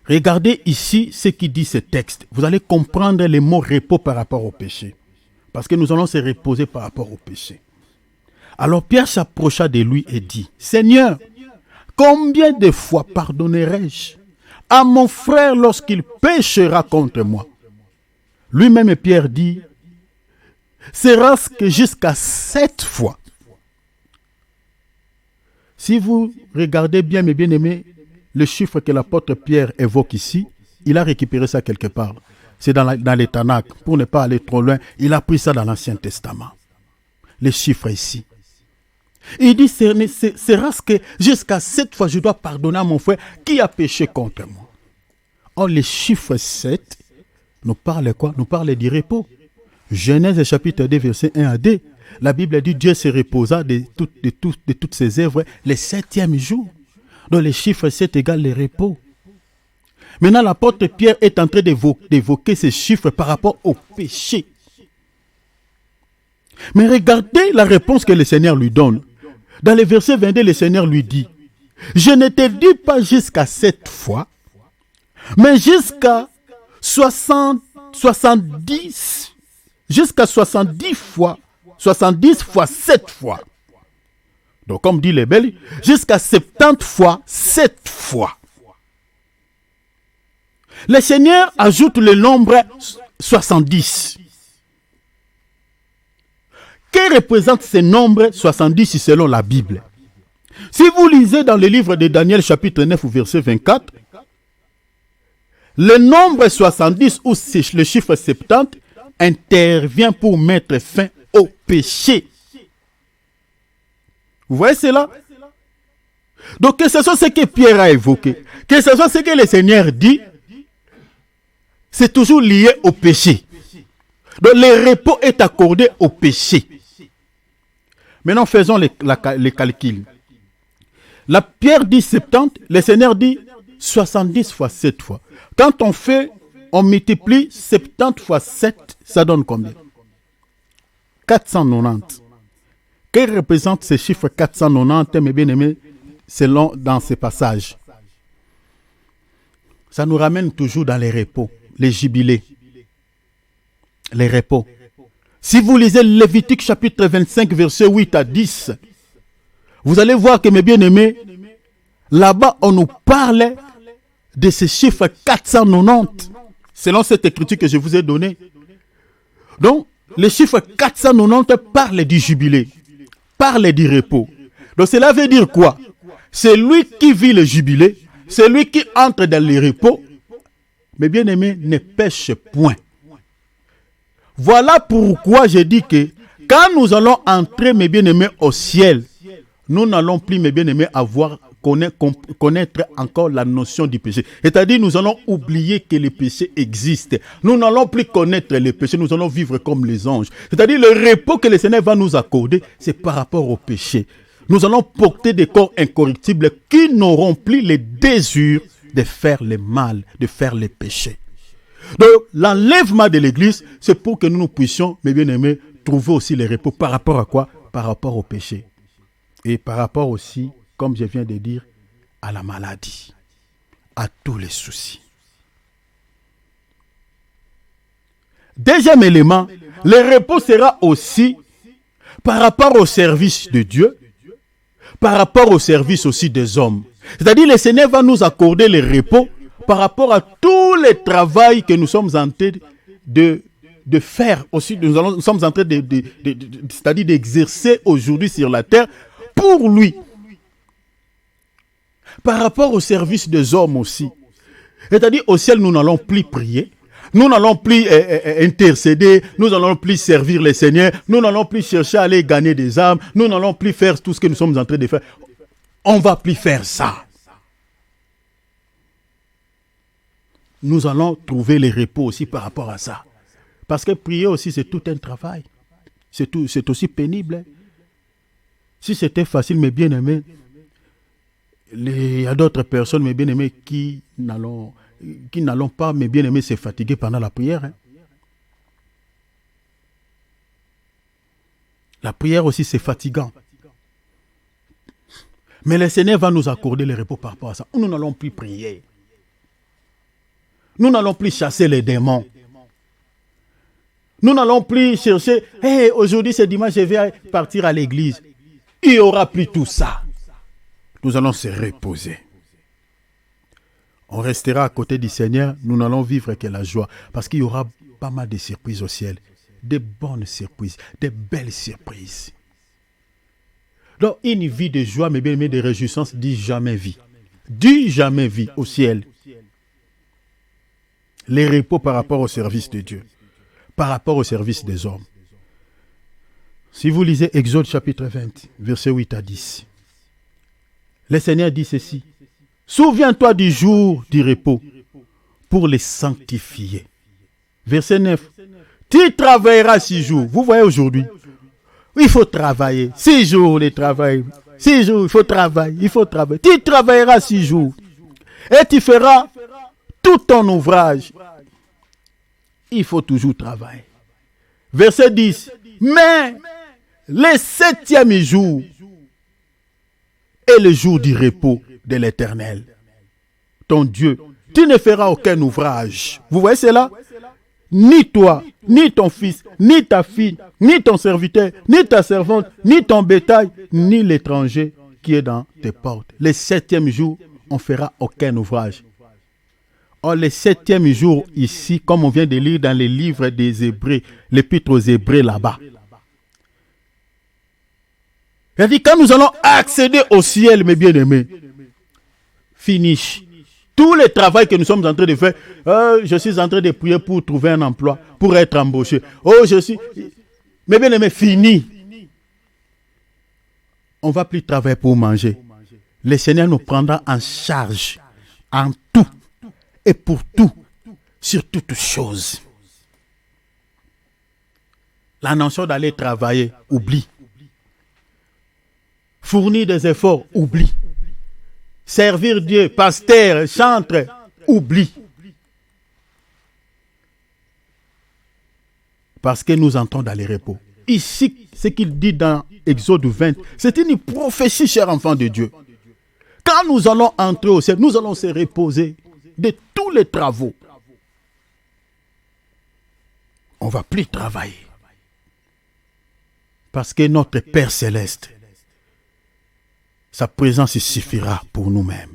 Regardez ici ce qui dit ce texte. Vous allez comprendre les mots repos par rapport au péché. Parce que nous allons se reposer par rapport au péché. Alors Pierre s'approcha de lui et dit, Seigneur, combien de fois pardonnerai-je à mon frère lorsqu'il péchera contre moi? Lui-même Pierre dit, sera-ce que jusqu'à 7 fois? Si vous regardez bien, mes bien-aimés, le chiffre que l'apôtre Pierre évoque ici, il a récupéré ça quelque part. C'est dans les Tanakh. Pour ne pas aller trop loin, il a pris ça dans l'Ancien Testament. Les chiffres ici. Il dit, sera-ce que jusqu'à 7 fois je dois pardonner à mon frère qui a péché contre moi? Or, les chiffres 7 nous parlent quoi? Nous parlent du repos. Genèse chapitre 2, verset 1 à 2. La Bible dit, Dieu se reposa de toutes ses œuvres le 7e jour. Donc, les chiffres 7 égale le repos. Maintenant, l'apôtre Pierre est en train d'évoquer ces chiffres par rapport au péché. Mais regardez la réponse que le Seigneur lui donne. Dans le verset 22, le Seigneur lui dit, je ne te dis pas jusqu'à 7 fois, mais jusqu'à 70, jusqu'à 70 fois, 70 fois 7 fois. Donc, comme dit les Belges, jusqu'à 70 fois 7 fois. Le Seigneur ajoute le nombre 70. Que représente ce nombre 70 selon la Bible? Si vous lisez dans le livre de Daniel chapitre 9 verset 24, le nombre 70 ou le chiffre 70 intervient pour mettre fin au péché. Vous voyez cela? Donc que ce soit ce que Pierre a évoqué, que ce soit ce que le Seigneur dit, c'est toujours lié au péché. Donc le repos est accordé au péché. Maintenant faisons les calculs. La Pierre dit 70, le Seigneur dit 70 fois 7 fois. Quand on multiplie 70 fois 7, ça donne combien? 490. Que représente ce chiffre 490, mes bien-aimés, selon dans ces passages? Ça nous ramène toujours dans les repos, les jubilés, les repos. Si vous lisez Lévitique chapitre 25, verset 8 à 10, vous allez voir que, mes bien-aimés, là-bas, on nous parle de ce chiffre 490, selon cette écriture que je vous ai donnée. Donc, le chiffre 490 parle du jubilé, parle du repos. Donc, cela veut dire quoi? C'est lui qui vit le jubilé, c'est lui qui entre dans le repos, mais bien aimé, ne pêche point. Voilà pourquoi je dis que quand nous allons entrer, mes bien-aimés, au ciel, nous n'allons plus, mes bien-aimés, connaître encore la notion du péché. C'est-à-dire, nous allons oublier que le péché existe. Nous n'allons plus connaître le péché, nous allons vivre comme les anges. C'est-à-dire, le repos que le Seigneur va nous accorder, c'est par rapport au péché. Nous allons porter des corps incorruptibles qui n'auront plus le désir de faire le mal, de faire le péché. Donc, l'enlèvement de l'Église, c'est pour que nous puissions, mes bien-aimés, trouver aussi le repos. Par rapport à quoi? Par rapport au péché. Et par rapport aussi, comme je viens de dire, à la maladie, à tous les soucis. Deuxième élément, le repos sera aussi par rapport au service de Dieu, par rapport au service aussi des hommes. C'est-à-dire, le Seigneur va nous accorder le repos par rapport à tout le travail que nous sommes en train de faire aussi. Nous sommes en train c'est-à-dire d'exercer aujourd'hui sur la terre pour lui. Par rapport au service des hommes aussi. C'est-à-dire, au ciel, nous n'allons plus prier. Nous n'allons plus intercéder, nous n'allons plus servir le Seigneur, nous n'allons plus chercher à aller gagner des âmes, nous n'allons plus faire tout ce que nous sommes en train de faire. On ne va plus faire ça. Nous allons trouver le repos aussi par rapport à ça. Parce que prier aussi, c'est tout un travail. C'est aussi pénible. Si c'était facile, mes bien-aimés, il y a d'autres personnes, mes bien-aimés, qui n'allont pas, mes bien-aimés, se fatiguer pendant la prière. La prière aussi, c'est fatigant. Mais le Seigneur va nous accorder le repos par rapport à ça. Nous n'allons plus prier. Nous n'allons plus chasser les démons. Nous n'allons plus chercher, hey, aujourd'hui c'est dimanche, je vais partir à l'église. Il n'y aura plus tout ça. Nous allons se reposer. On restera à côté du Seigneur, nous n'allons vivre que la joie. Parce qu'il y aura pas mal de surprises au ciel. Des bonnes surprises, des belles surprises. Donc, une vie de joie, mais bien, de réjouissance, dit jamais vie. Dit jamais vie au ciel. Les repos par rapport au service de Dieu. Par rapport au service des hommes. Si vous lisez Exode chapitre 20, versets 8 à 10. Le Seigneur dit ceci. Souviens-toi du jour du repos pour les sanctifier. Verset 9. Tu travailleras 6 jours. Vous voyez aujourd'hui, il faut travailler. 6 jours de travail. 6 jours, il faut travailler. Tu travailleras 6 jours. Et tu feras tout ton ouvrage. Il faut toujours travailler. Verset 10. Mais le 7e jour est le jour du repos de l'Éternel, ton Dieu. Tu ne feras aucun ouvrage. Vous voyez cela? Ni toi, ni ton fils, ni ta fille, ni ton serviteur, ni ta servante, ni ton bétail, ni l'étranger qui est dans tes portes. Le 7e jour, on ne fera aucun ouvrage. Or, le 7e jour, ici, comme on vient de lire dans les livres des Hébreux, l'épître aux Hébreux là-bas. Il dit, quand nous allons accéder au ciel, mes bien-aimés, finish. Tout le travail que nous sommes en train de faire, je suis en train de prier pour trouver un emploi, pour être embauché. Mes bien-aimés, fini. On ne va plus travailler pour manger. Le Seigneur nous prendra en charge, en tout, et pour tout, sur toutes choses. La notion d'aller travailler, oublie. Fournir des efforts, oublie. Servir Dieu, pasteur, chantre, oublie. Parce que nous entrons dans les repos. Ici, ce qu'il dit dans Exode 20, c'est une prophétie, chers enfants de Dieu. Quand nous allons entrer au ciel, nous allons se reposer de tous les travaux. On ne va plus travailler. Parce que notre Père Céleste, sa présence suffira pour nous-mêmes.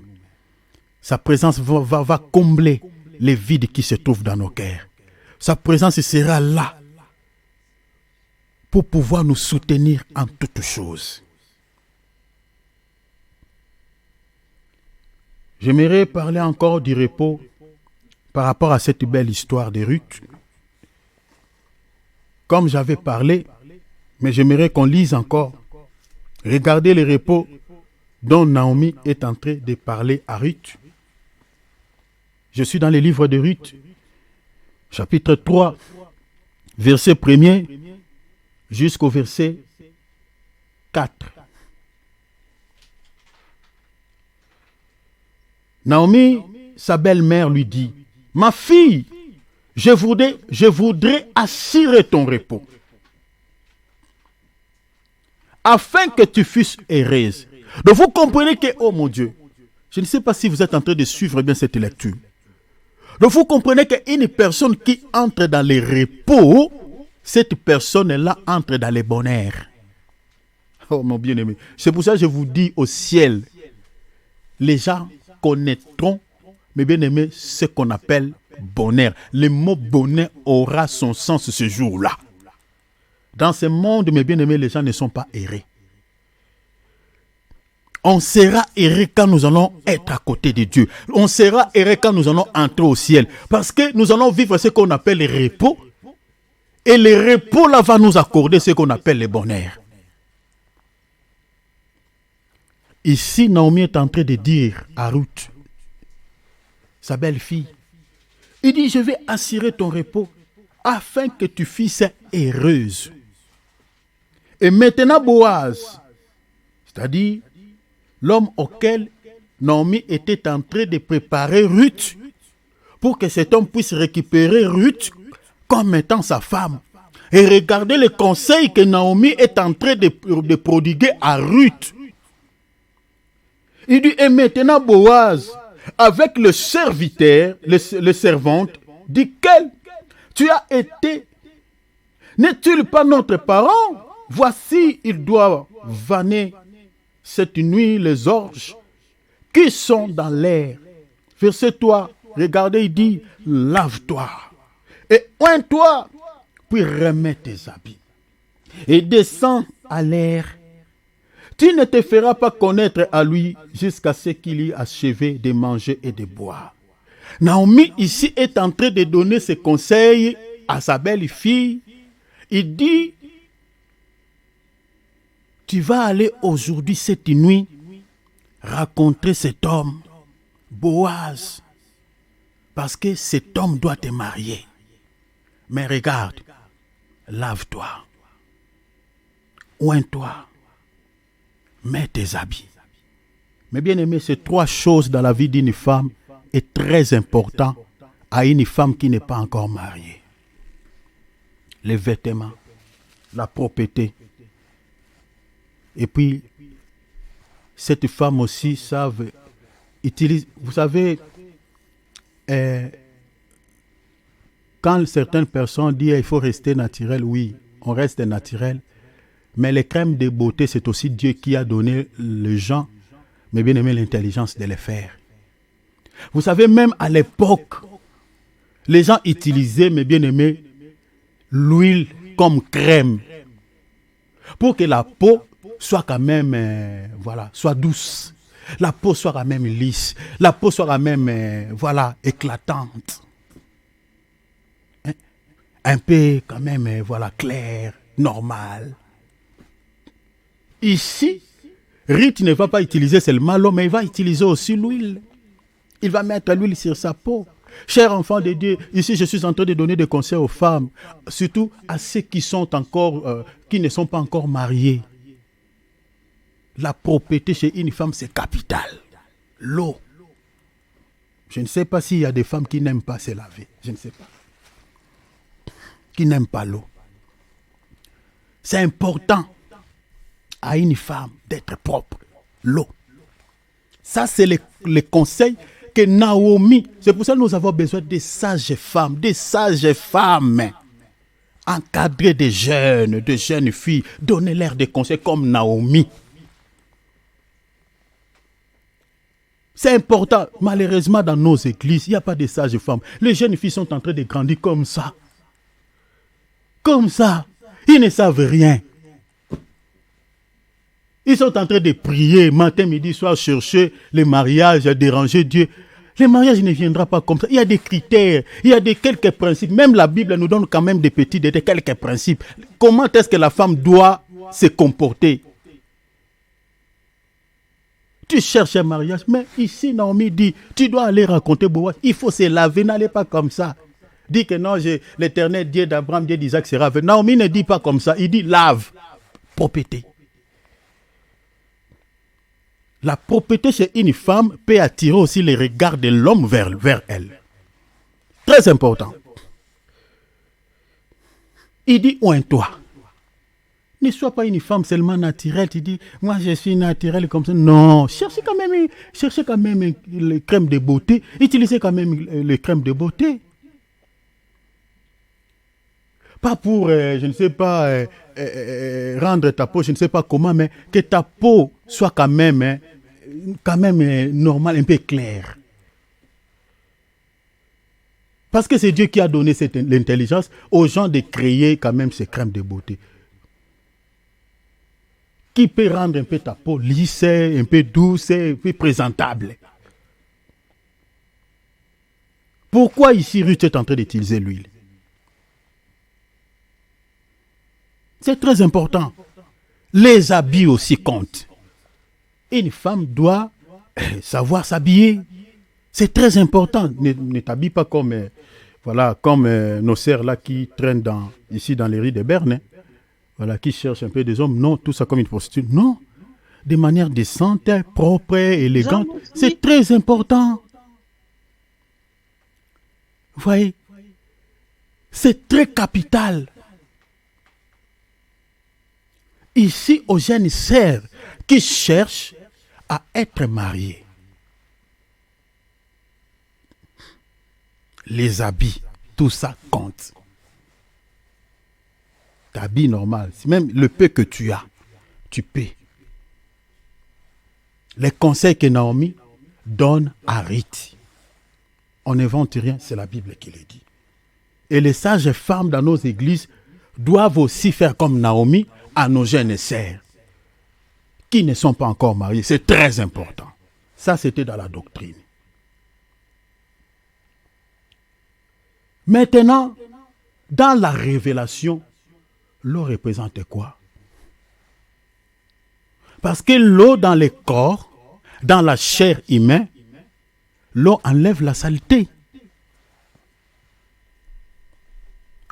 Sa présence va combler les vides qui se trouvent dans nos cœurs. Sa présence sera là pour pouvoir nous soutenir en toutes choses. J'aimerais parler encore du repos par rapport à cette belle histoire de Ruth. Comme j'avais parlé, mais j'aimerais qu'on lise encore. Regardez le repos dont Naomi est en train de parler à Ruth. Je suis dans le livre de Ruth, chapitre 3, verset 1er jusqu'au verset 4. Naomi, sa belle-mère, lui dit, « Ma fille, je voudrais assurer ton repos, afin que tu fusses heureuse. » Donc vous comprenez que, oh mon Dieu, je ne sais pas si vous êtes en train de suivre bien cette lecture. Donc vous comprenez qu'une personne qui entre dans les repos, cette personne-là entre dans les bonheurs. Oh mon bien-aimé, c'est pour ça que je vous dis au ciel, les gens connaîtront, mes bien-aimés, ce qu'on appelle bonheur. Le mot bonheur aura son sens ce jour-là. Dans ce monde, mes bien-aimés, les gens ne sont pas heureux. On sera heureux quand nous allons être à côté de Dieu. On sera heureux quand nous allons entrer au ciel. Parce que nous allons vivre ce qu'on appelle le repos. Et le repos là va nous accorder ce qu'on appelle le bonheur. Ici, Naomi est en train de dire à Ruth, sa belle-fille, il dit, je vais assurer ton repos afin que tu fusses heureuse. Et maintenant, Boaz, c'est-à-dire l'homme auquel Naomi était en train de préparer Ruth pour que cet homme puisse récupérer Ruth comme étant sa femme. Et regardez le conseil que Naomi est en train de prodiguer à Ruth. Il dit, et maintenant Boaz, avec le serviteur, le servante, dit qu'elle, tu as été, n'est-il pas notre parent? Voici, il doit vanner cette nuit les orges qui sont dans l'air. Verset 3, regardez, il dit, lave-toi et oins-toi, puis remets tes habits et descends à l'air. Tu ne te feras pas connaître à lui jusqu'à ce qu'il ait achevé de manger et de boire. Naomi ici est en train de donner ses conseils à sa belle-fille. Il dit, tu vas aller aujourd'hui, cette nuit, rencontrer cet homme, Boaz, parce que cet homme doit te marier. Mais regarde, lave-toi, oins-toi, mets tes habits. Mais bien aimé, ces trois choses dans la vie d'une femme est très important à une femme qui n'est pas encore mariée. Les vêtements, la propreté. Et puis, cette femme aussi utilise, vous savez, quand certaines personnes disent qu'il faut rester naturel, oui, on reste naturel. Mais les crèmes de beauté, c'est aussi Dieu qui a donné les gens, mais bien aimé, l'intelligence de les faire. Vous savez, même à l'époque, les gens utilisaient, mais bien aimé, l'huile comme crème pour que la peau soit quand même, soit douce. La peau soit quand même lisse. La peau soit quand même, éclatante. Hein? Un peu quand même, clair, normal. Ici, Ruth ne va pas utiliser seulement l'eau, mais il va utiliser aussi l'huile. Il va mettre l'huile sur sa peau. Chers enfants de Dieu, ici je suis en train de donner des conseils aux femmes, surtout à ceux qui sont encore, qui ne sont pas encore mariés. La propreté chez une femme, c'est capital. L'eau. Je ne sais pas s'il y a des femmes qui n'aiment pas se laver. Je ne sais pas. Qui n'aiment pas l'eau. C'est important à une femme d'être propre. L'eau. Ça, c'est le conseil que Naomi. C'est pour ça que nous avons besoin de sages femmes. Encadrer des jeunes filles. Donner-leur des conseils comme Naomi. C'est important. Malheureusement, dans nos églises, il n'y a pas de sages femmes. Les jeunes filles sont en train de grandir comme ça. Comme ça. Ils ne savent rien. Ils sont en train de prier matin, midi, soir, chercher les mariages, déranger Dieu. Le mariage ne viendra pas comme ça. Il y a des critères, il y a quelques principes. Même la Bible nous donne quand même des petits détails, quelques principes. Comment est-ce que la femme doit se comporter? Tu cherches un mariage, mais ici, Naomi dit, tu dois aller raconter Boaz. Il faut se laver, n'allez pas comme ça. Dis que non, l'Éternel Dieu d'Abraham, Dieu d'Isaac sera venu. Naomi ne dit pas comme ça, il dit lave, propreté. La propreté chez une femme peut attirer aussi les regards de l'homme vers elle. Très important. Il dit, oins-toi. Ne sois pas une femme seulement naturelle. Tu dis, moi je suis naturelle comme ça. Non, cherchez quand même les crèmes de beauté. Utilisez quand même les crèmes de beauté. Pas pour, je ne sais pas, rendre ta peau, je ne sais pas comment, mais que ta peau soit quand même normale, un peu claire. Parce que c'est Dieu qui a donné l'intelligence aux gens de créer quand même ces crèmes de beauté. Qui peut rendre un peu ta peau lisse, un peu douce, un peu présentable. Pourquoi ici Ruth est en train d'utiliser l'huile? C'est très important. Les habits aussi comptent. Une femme doit savoir s'habiller. C'est très important. Ne t'habille pas comme nos sœurs là qui traînent ici dans les rues de Berne. Hein. Voilà, qui cherchent un peu des hommes. Non, tout ça comme une prostituée. Non. De manière décente, propre, élégante. C'est très important. Vous voyez? C'est très capital. Ici, aux jeunes sœurs qui cherchent à être mariées. Les habits, tout ça compte. T'habilles normal. Même le peu que tu as, tu paies. Les conseils que Naomi donne à Ruth. On n'invente rien, c'est la Bible qui le dit. Et les sages femmes dans nos églises doivent aussi faire comme Naomi à nos jeunes sœurs qui ne sont pas encore mariées. C'est très important. Ça, c'était dans la doctrine. Maintenant, dans la révélation, l'eau représente quoi? Parce que l'eau dans le corps, dans la chair humaine, l'eau enlève la saleté.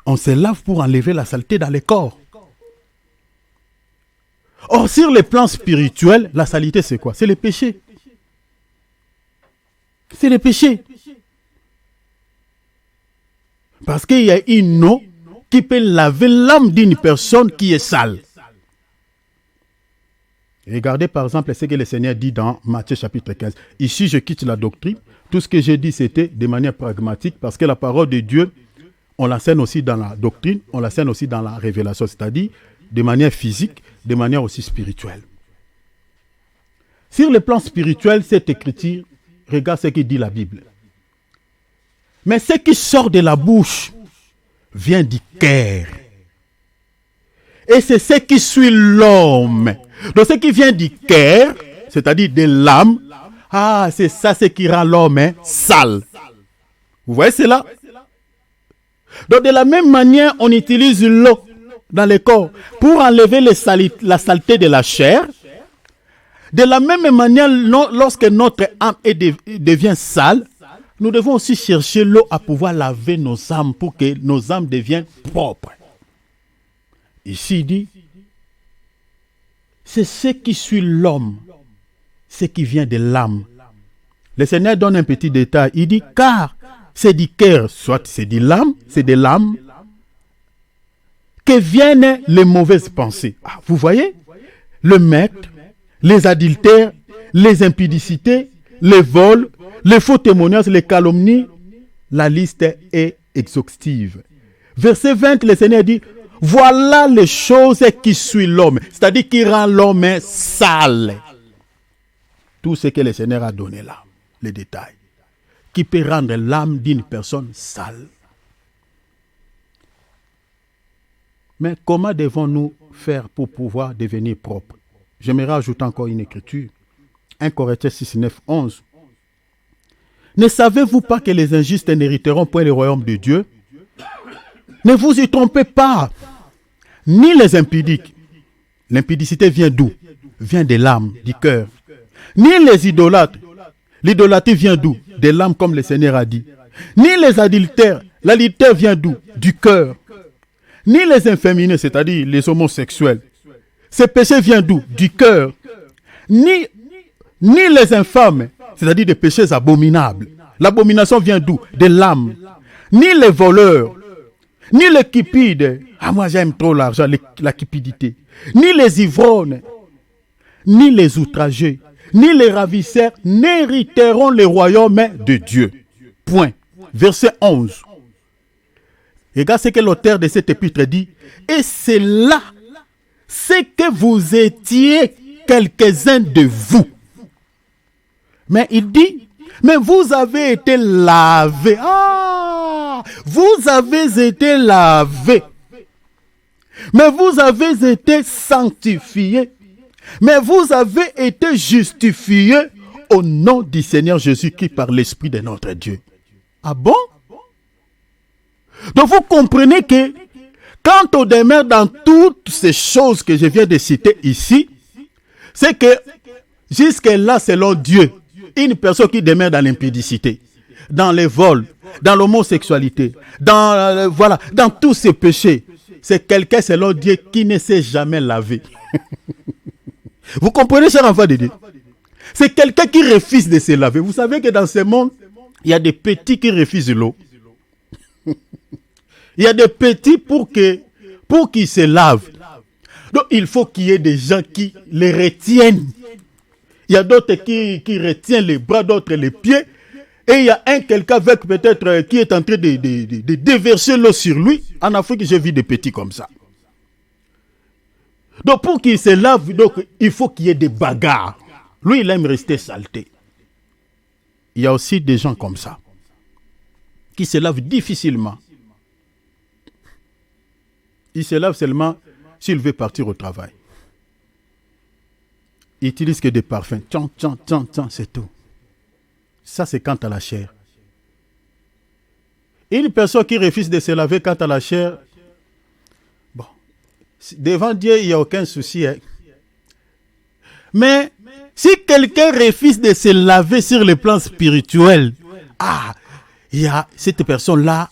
On se lave pour enlever la saleté dans le corps. Or, sur le plan spirituel, la saleté c'est quoi? C'est le péché. C'est le péché. Parce qu'il y a une eau qui peut laver l'âme d'une personne qui est sale. Regardez par exemple ce que le Seigneur dit dans Matthieu chapitre 15. Ici, je quitte la doctrine. Tout ce que j'ai dit, c'était de manière pragmatique parce que la parole de Dieu, on l'enseigne aussi dans la doctrine, on l'enseigne aussi dans la révélation, c'est-à-dire de manière physique, de manière aussi spirituelle. Sur le plan spirituel, cette écriture, regarde ce que dit la Bible. Mais ce qui sort de la bouche vient du cœur. Et c'est ce qui suit l'homme. Donc ce qui vient du cœur, c'est-à-dire de l'âme, c'est ça ce qui rend l'homme sale. Vous voyez cela? Donc de la même manière, on utilise l'eau dans le corps pour enlever la saleté de la chair. De la même manière, lorsque notre âme devient sale, nous devons aussi chercher l'eau à pouvoir laver nos âmes pour que nos âmes deviennent propres. Ici, il dit, c'est ce qui suit l'homme, ce qui vient de l'âme. Le Seigneur donne un petit détail. Il dit, car c'est du cœur, soit c'est de l'âme, que viennent les mauvaises pensées. Vous voyez, le meurtre, les adultères, les impudicités, les vols, les faux témoignages, les calomnies, la liste est exhaustive. Verset 20, le Seigneur dit, voilà les choses qui suivent l'homme, c'est-à-dire qui rend l'homme sale. Tout ce que le Seigneur a donné là. les détails, qui peut rendre l'âme d'une personne sale. Mais comment devons-nous faire pour pouvoir devenir propres? J'aimerais ajouter encore une écriture. 1 Corinthiens 6, 9, 11. Ne savez-vous pas que les injustes n'hériteront point le royaume de Dieu? Ne vous y trompez pas, ni les impudiques. L'impudicité vient d'où? Vient de l'âme, du cœur. Ni les idolâtres. L'idolâtrie vient d'où? Des l'âme, comme le Seigneur a dit. Ni les adultères. L'adultère vient d'où? Du cœur. Ni les inféminés, c'est-à-dire les homosexuels. Ces péchés viennent d'où? Du cœur. Ni les infâmes, c'est-à-dire des péchés abominables. L'abomination vient d'où? De l'âme. Ni les voleurs, ni les cupides. Ah, moi j'aime trop l'argent, la cupidité. Ni les ivrognes, ni les outrageux, ni les ravisseurs n'hériteront le royaume de Dieu. Point. Verset 11. Regarde ce que l'auteur de cette épître dit. Et c'est là, c'est que vous étiez quelques-uns de vous. Mais il dit, mais vous avez été lavés. Ah, vous avez été lavés. Mais vous avez été sanctifiés. Mais vous avez été justifiés au nom du Seigneur Jésus-Christ par l'Esprit de notre Dieu. Ah bon? Donc vous comprenez que quand on demeure dans toutes ces choses que je viens de citer ici, c'est que jusque-là, selon Dieu, une personne qui demeure dans l'impudicité, dans les vols, dans l'homosexualité, dans tous ces péchés, c'est quelqu'un selon Dieu qui ne s'est jamais lavé. Vous comprenez, cher enfant de Dieu? C'est quelqu'un qui refuse de se laver. Vous savez que dans ce monde, il y a des petits qui refusent l'eau. Il y a des petits pour qu'ils se lavent. Donc il faut qu'il y ait des gens qui les retiennent. Il y a d'autres qui retiennent les bras, d'autres les pieds. Et il y a quelqu'un avec peut-être qui est en train de déverser l'eau sur lui. En Afrique, j'ai vu des petits comme ça. Donc pour qu'il se lave, donc, il faut qu'il y ait des bagarres. Lui, il aime rester saleté. Il y a aussi des gens comme ça, qui se lavent difficilement. Il se lave seulement s'il veut partir au travail. Il n'utilise que des parfums. Tchan, tchan, tchan, tchan, c'est tout. Ça, c'est quant à la chair. Une personne qui refuse de se laver quant à la chair, bon, devant Dieu, il n'y a aucun souci. Hein. Mais si quelqu'un refuse de se laver sur le plan spirituel, cette personne-là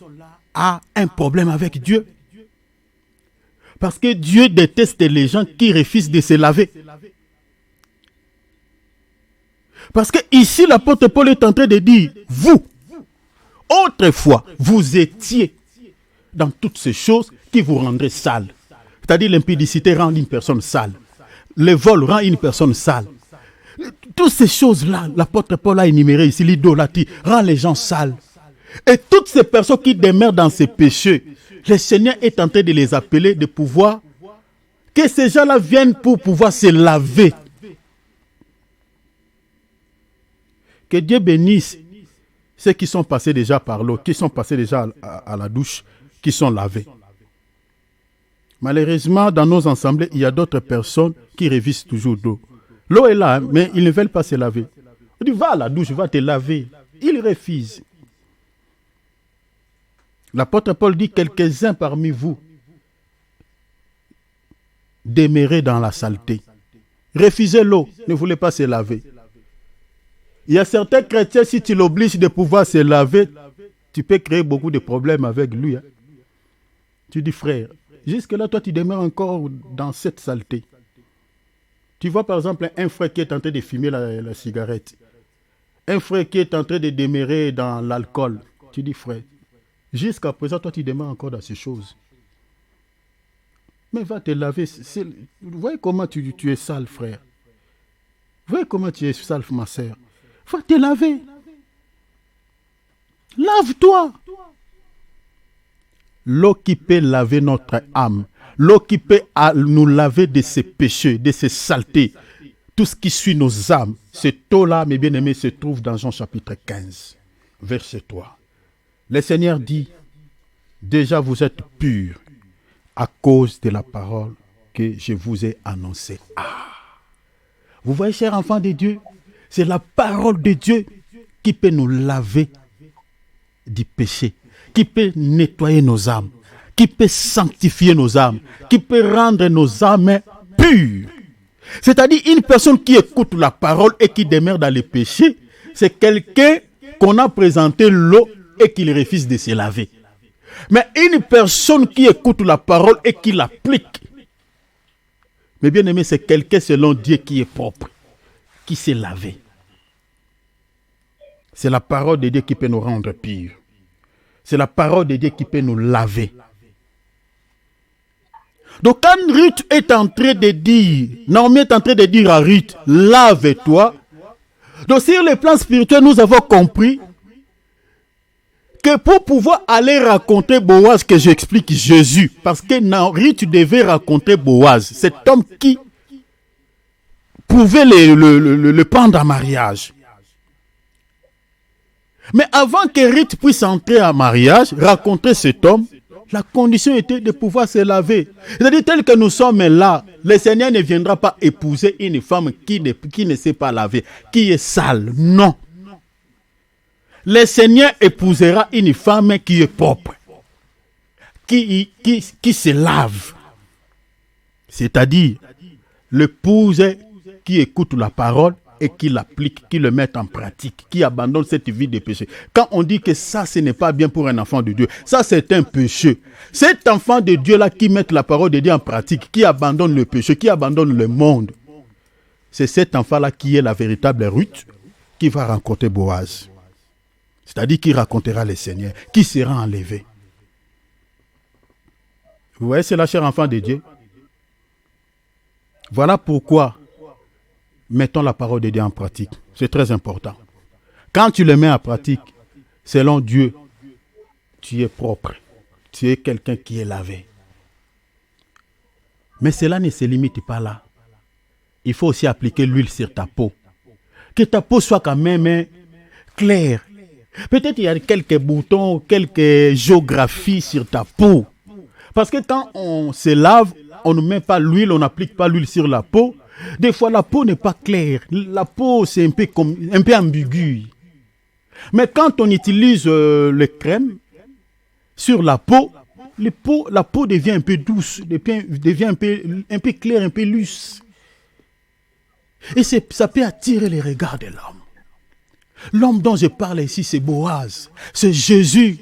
a un problème avec Dieu. Parce que Dieu déteste les gens qui refusent de se laver. Parce que ici, l'apôtre Paul est en train de dire, vous, autrefois, vous étiez dans toutes ces choses qui vous rendraient sales. C'est-à-dire l'impudicité rend une personne sale. Le vol rend une personne sale. Toutes ces choses-là, l'apôtre Paul a énuméré ici, l'idolâtrie rend les gens sales. Et toutes ces personnes qui demeurent dans ces péchés, le Seigneur est en train de les appeler, de pouvoir, que ces gens-là viennent pour pouvoir se laver. Que Dieu bénisse ceux qui sont passés déjà par l'eau, qui sont passés déjà à la douche, qui sont lavés. Malheureusement, dans nos assemblées, il y a d'autres personnes qui refusent toujours d'eau. L'eau est là, mais ils ne veulent pas se laver. On dit, va à la douche, va te laver. Ils refusent. L'apôtre Paul dit, quelques-uns parmi vous demeurez dans la saleté. Refusez l'eau, ne voulez pas se laver. Il y a certains chrétiens, si tu l'obliges de pouvoir se laver, tu peux créer beaucoup de problèmes avec lui. Hein. Tu dis, frère, jusque-là, toi, tu demeures encore dans cette saleté. Tu vois, par exemple, un frère qui est en train de fumer la cigarette. Un frère qui est en train de demeurer dans l'alcool. Tu dis, frère, jusqu'à présent, toi, tu demeures encore dans ces choses. Mais va te laver. Vous voyez comment tu es sale, frère. Vous voyez comment tu es sale, ma sœur. Va te laver. Lave-toi. L'eau qui peut laver notre âme. L'eau qui peut nous laver de ses péchés, de ses saletés. tout ce qui suit nos âmes. Cette eau-là, mes bien-aimés, se trouve dans Jean chapitre 15, verset 3. Le Seigneur dit, déjà vous êtes purs à cause de la parole que je vous ai annoncée. Vous voyez, chers enfants de Dieu, c'est la parole de Dieu qui peut nous laver du péché, qui peut nettoyer nos âmes, qui peut sanctifier nos âmes, qui peut rendre nos âmes pures. C'est-à-dire, une personne qui écoute la parole et qui demeure dans le péché, c'est quelqu'un qu'on a présenté l'eau et qu'il refuse de se laver. Mais une personne qui écoute la parole et qui l'applique, mais bien aimé, c'est quelqu'un selon Dieu qui est propre, qui s'est lavé. C'est la parole de Dieu qui peut nous rendre purs. C'est la parole de Dieu qui peut nous laver. Donc quand Ruth est en train de dire, Naomi est en train de dire à Ruth, lave-toi. Donc sur le plan spirituel, nous avons compris que pour pouvoir aller raconter Boaz, que j'explique Jésus, parce que Ruth devait raconter Boaz, cet homme qui pouvait le prendre en mariage. Mais avant que Ruth puisse entrer en mariage, raconter cet homme, la condition était de pouvoir se laver. C'est-à-dire, tel que nous sommes là, le Seigneur ne viendra pas épouser une femme qui ne sait pas laver, qui est sale. Non. Le Seigneur épousera une femme qui est propre, qui se lave. C'est-à-dire, l'épouse qui écoute la parole et qui l'applique, qui le met en pratique, qui abandonne cette vie de péché. Quand on dit que ça, ce n'est pas bien pour un enfant de Dieu, ça c'est un péché. Cet enfant de Dieu-là qui met la parole de Dieu en pratique, qui abandonne le péché, qui abandonne le monde, c'est cet enfant-là qui est la véritable Ruth, qui va rencontrer Boaz. C'est-à-dire qui racontera le Seigneur, qui sera enlevé. Vous voyez, c'est la chère enfant de Dieu. Voilà pourquoi mettons la parole de Dieu en pratique. C'est très important. Quand tu le mets en pratique, selon Dieu, tu es propre. Tu es quelqu'un qui est lavé. Mais cela ne se limite pas là. Il faut aussi appliquer l'huile sur ta peau. Que ta peau soit quand même claire. Peut-être il y a quelques boutons, quelques géographies sur ta peau. Parce que quand on se lave, on ne met pas l'huile, on n'applique pas l'huile sur la peau. Des fois, la peau n'est pas claire. La peau, c'est un peu ambigu. Mais quand on utilise le crème sur la peau devient un peu douce, devient un peu claire, un peu lisse. Et ça peut attirer les regards de l'homme. L'homme dont je parle ici, c'est Boaz, c'est Jésus.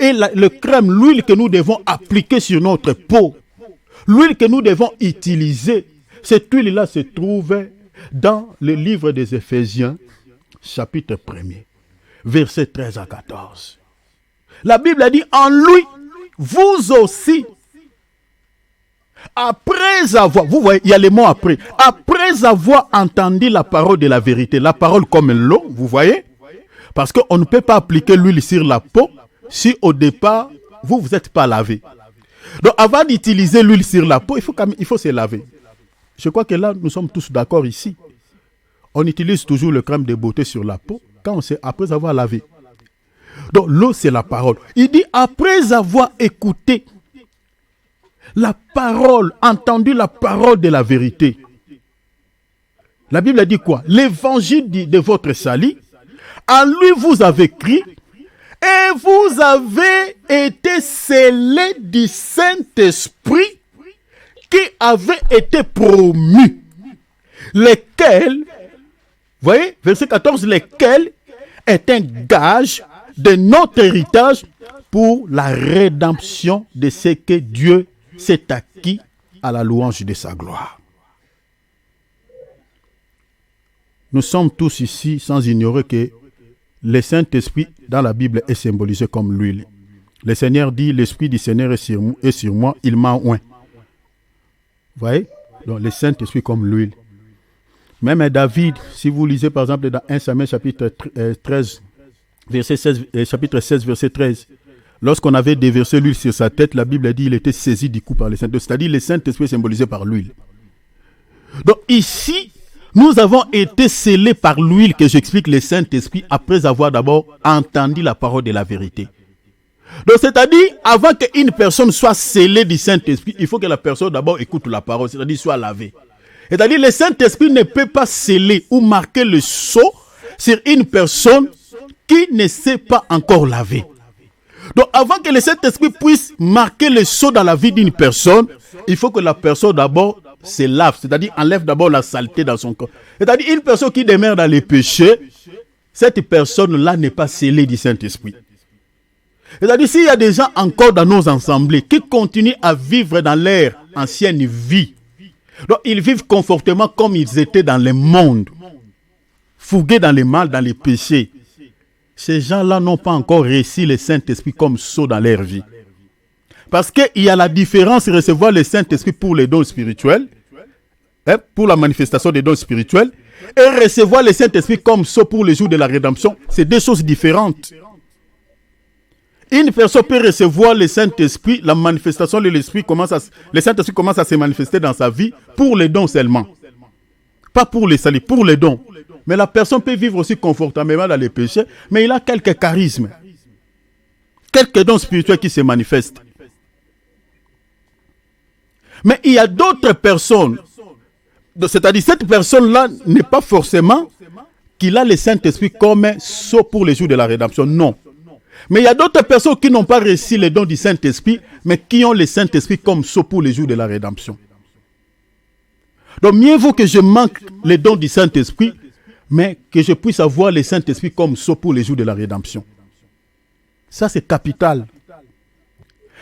Et le crème, l'huile que nous devons appliquer sur notre peau, l'huile que nous devons utiliser, cette huile-là se trouve dans le livre des Éphésiens, chapitre 1er, versets 13 à 14. La Bible a dit, en lui, vous aussi, après avoir, vous voyez, il y a les mots après avoir entendu la parole de la vérité, la parole comme l'eau, vous voyez, parce qu'on ne peut pas appliquer l'huile sur la peau si au départ, vous n'êtes pas lavé. Donc avant d'utiliser l'huile sur la peau, il faut se laver. Je crois que là, nous sommes tous d'accord ici. On utilise toujours le crème de beauté sur la peau après avoir lavé. Donc l'eau, c'est la parole. Il dit, après avoir écouté la parole, entendu la parole de la vérité. La Bible dit quoi? L'évangile de votre salut, en lui vous avez cru et vous avez été scellés du Saint-Esprit qui avait été promu. Lesquels, vous voyez, verset 14, lesquels est un gage de notre héritage pour la rédemption de ce que Dieu s'est acquis à la louange de sa gloire. Nous sommes tous ici sans ignorer que le Saint-Esprit dans la Bible est symbolisé comme l'huile. Le Seigneur dit, l'Esprit du Seigneur est sur moi, il m'a oint. Vous voyez? Donc le Saint-Esprit comme l'huile. Même David, si vous lisez par exemple dans 1 Samuel chapitre 13, verset 16, chapitre 16, verset 13, lorsqu'on avait déversé l'huile sur sa tête, la Bible dit qu'il était saisi du coup par le Saint-Esprit. C'est-à-dire le Saint-Esprit symbolisé par l'huile. Donc ici, Nous avons été scellés par l'huile que j'explique le Saint-Esprit après avoir d'abord entendu la parole de la vérité. Donc, c'est-à-dire, avant qu'une personne soit scellée du Saint-Esprit, il faut que la personne d'abord écoute la parole, c'est-à-dire soit lavée. C'est-à-dire, le Saint-Esprit ne peut pas sceller ou marquer le sceau sur une personne qui ne s'est pas encore lavée. Donc, avant que le Saint-Esprit puisse marquer le sceau dans la vie d'une personne, il faut que la personne d'abord se lave, c'est-à-dire enlève d'abord la saleté dans son corps. C'est-à-dire, une personne qui demeure dans les péchés, cette personne-là n'est pas scellée du Saint-Esprit. C'est-à-dire, s'il y a des gens encore dans nos assemblées qui continuent à vivre dans leur ancienne vie, donc ils vivent confortablement comme ils étaient dans le monde, fougués dans le mal, dans les péchés. Ces gens-là n'ont pas encore reçu le Saint-Esprit comme sceau dans leur vie. Parce qu'il y a la différence de recevoir le Saint-Esprit pour les dons spirituels, pour la manifestation des dons spirituels, et recevoir le Saint-Esprit comme sceau pour le jour de la rédemption. C'est deux choses différentes. Une personne peut recevoir le Saint-Esprit, la manifestation de l'Esprit le Saint-Esprit commence à se manifester dans sa vie pour les dons seulement. Pas pour les salut, pour les dons. Mais la personne peut vivre aussi confortablement dans les péchés, mais il a quelques charismes, quelques dons spirituels qui se manifestent. Mais il y a d'autres personnes, c'est-à-dire cette personne-là n'est pas forcément qu'il a le Saint-Esprit comme sceau pour les jours de la rédemption, non. Mais il y a d'autres personnes qui n'ont pas reçu les dons du Saint-Esprit, mais qui ont le Saint-Esprit comme sceau pour les jours de la rédemption. Donc mieux vaut que je manque les dons du Saint-Esprit, mais que je puisse avoir le Saint-Esprit comme sceau pour les jours de la rédemption. Ça, c'est capital.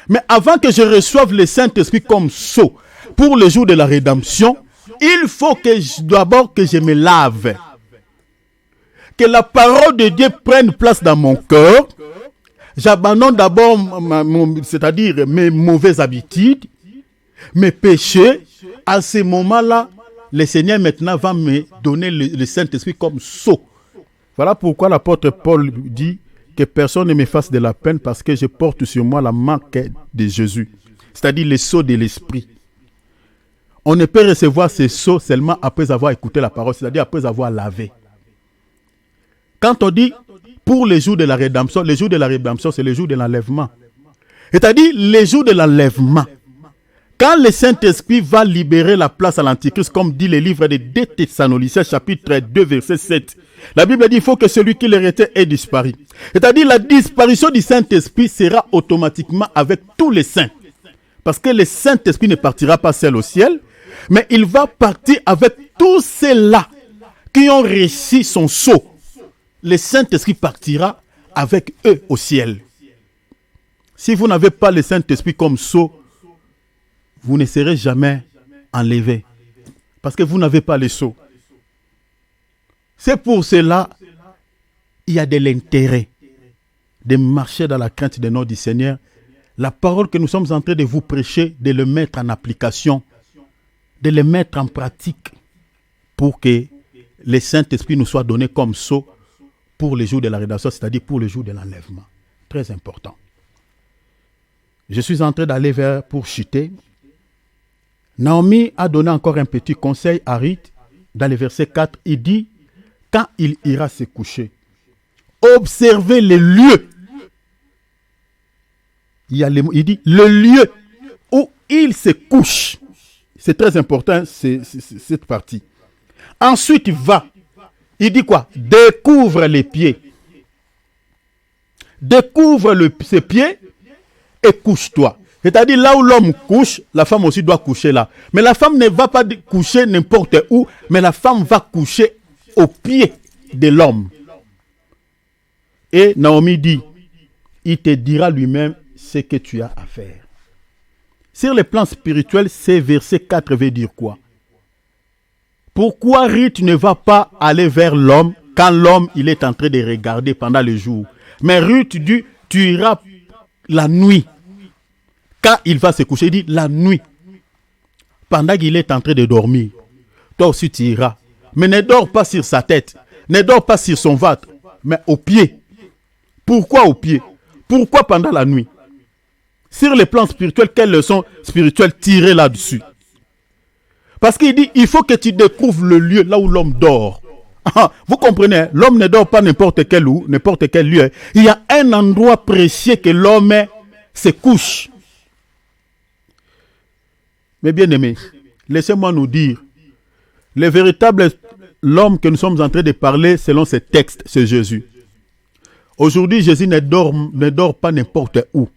Mais avant que je reçoive le Saint-Esprit comme sceau pour les jours de la rédemption, il faut d'abord que je me lave. Que la parole de Dieu prenne place dans mon cœur. J'abandonne d'abord, c'est-à-dire mes mauvaises habitudes, mes péchés. À ce moment-là, le Seigneur maintenant va me donner le Saint-Esprit comme sceau. Voilà pourquoi l'apôtre Paul dit que personne ne me fasse de la peine parce que je porte sur moi la marque de Jésus. C'est-à-dire le sceau de l'Esprit. On ne peut recevoir ce sceau seulement après avoir écouté la parole, c'est-à-dire après avoir lavé. Quand on dit pour les jours de la rédemption, les jours de la rédemption, c'est les jours de l'enlèvement. C'est-à-dire les jours de l'enlèvement. Quand le Saint-Esprit va libérer la place à l'Antichrist, comme dit le livre de 2 Thessaloniciens, chapitre 2, verset 7, la Bible dit qu'il faut que celui qui l'héritait ait disparu. C'est-à-dire la disparition du Saint-Esprit sera automatiquement avec tous les saints. Parce que le Saint-Esprit ne partira pas seul au ciel, mais il va partir avec tous ceux-là qui ont reçu son sceau. Le Saint-Esprit partira avec eux au ciel. Si vous n'avez pas le Saint-Esprit comme sceau, vous ne serez jamais enlevé. Parce que vous n'avez pas le sceau. C'est pour cela il y a de l'intérêt de marcher dans la crainte des noms du Seigneur. La parole que nous sommes en train de vous prêcher, de le mettre en application, de le mettre en pratique pour que le Saint-Esprit nous soit donné comme sceau pour les jours de la rédemption, c'est-à-dire pour les jours de l'enlèvement. Très important. Je suis en train d'aller pour chuter. Naomi a donné encore un petit conseil à Ruth. Dans le verset 4, il dit, quand il ira se coucher, observez les lieux. Il dit, le lieu où il se couche. C'est très important, cette partie. Ensuite, va. Il dit quoi? Découvre les pieds. Découvre ses pieds et couche-toi. C'est-à-dire là où l'homme couche, la femme aussi doit coucher là. Mais la femme ne va pas coucher n'importe où, mais la femme va coucher au pied de l'homme. Et Naomi dit, il te dira lui-même ce que tu as à faire. Sur le plan spirituel, ce verset 4 veut dire quoi? Pourquoi Ruth ne va pas aller vers l'homme quand l'homme il est en train de regarder pendant le jour? Mais Ruth dit, tu iras la nuit. Quand il va se coucher, il dit la nuit. Pendant qu'il est en train de dormir, toi aussi tu iras. Mais ne dors pas sur sa tête, ne dors pas sur son ventre, mais au pied. Pourquoi au pied? Pourquoi pendant la nuit? Sur le plan spirituel, quelles leçons spirituelles tirer là-dessus? Parce qu'il dit, il faut que tu découvres le lieu là où l'homme dort. Vous comprenez, l'homme ne dort pas n'importe quel lieu. Il y a un endroit précieux que l'homme se couche. Mais bien aimé, laissez-moi nous dire, le véritable l'homme que nous sommes en train de parler selon ce texte, c'est Jésus. Aujourd'hui, Jésus ne dort pas n'importe où.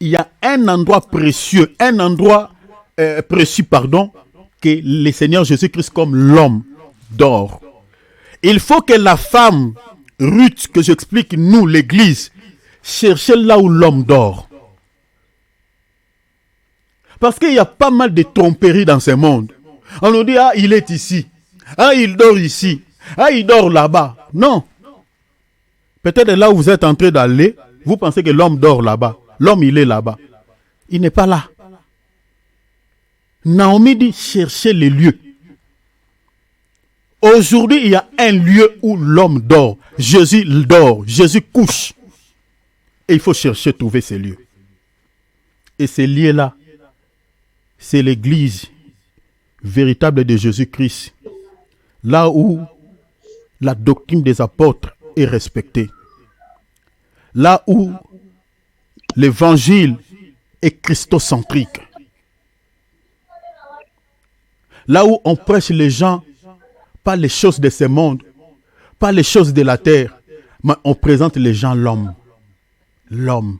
Il y a un endroit précieux, que le Seigneur Jésus-Christ comme l'homme dort. Il faut que la femme, Ruth, que j'explique nous, l'église, cherche là où l'homme dort. Parce qu'il y a pas mal de tromperies dans ce monde. On nous dit, il est ici. Il dort ici. Il dort là-bas. Non. Peut-être là où vous êtes en train d'aller, vous pensez que l'homme dort là-bas. L'homme, il est là-bas. Il n'est pas là. Naomi dit, cherchez les lieux. Aujourd'hui, il y a un lieu où l'homme dort. Jésus dort. Jésus couche. Et il faut chercher, trouver ces lieux. Et ces lieux-là, c'est l'église véritable de Jésus-Christ. Là où la doctrine des apôtres est respectée. Là où l'évangile est christocentrique. Là où on prêche les gens, pas les choses de ce monde, pas les choses de la terre, mais on présente les gens l'homme. L'homme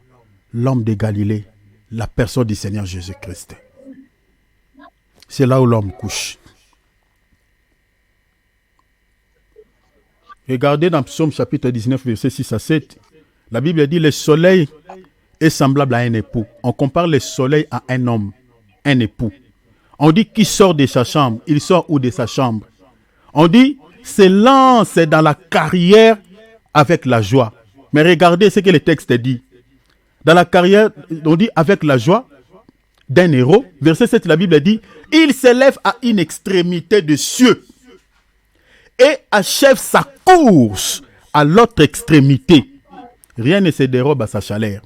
de Galilée, la personne du Seigneur Jésus-Christ. C'est là où l'homme couche. Regardez dans Psaume chapitre 19, verset 6 à 7. La Bible dit, le soleil est semblable à un époux. On compare le soleil à un homme, un époux. On dit qu'il sort de sa chambre. Il sort où de sa chambre? On dit, s'élance dans la carrière avec la joie. Mais regardez ce que le texte dit. Dans la carrière, on dit avec la joie d'un héros. Verset 7, la Bible dit, il s'élève à une extrémité de cieux et achève sa course à l'autre extrémité. Rien ne se dérobe à sa chaleur.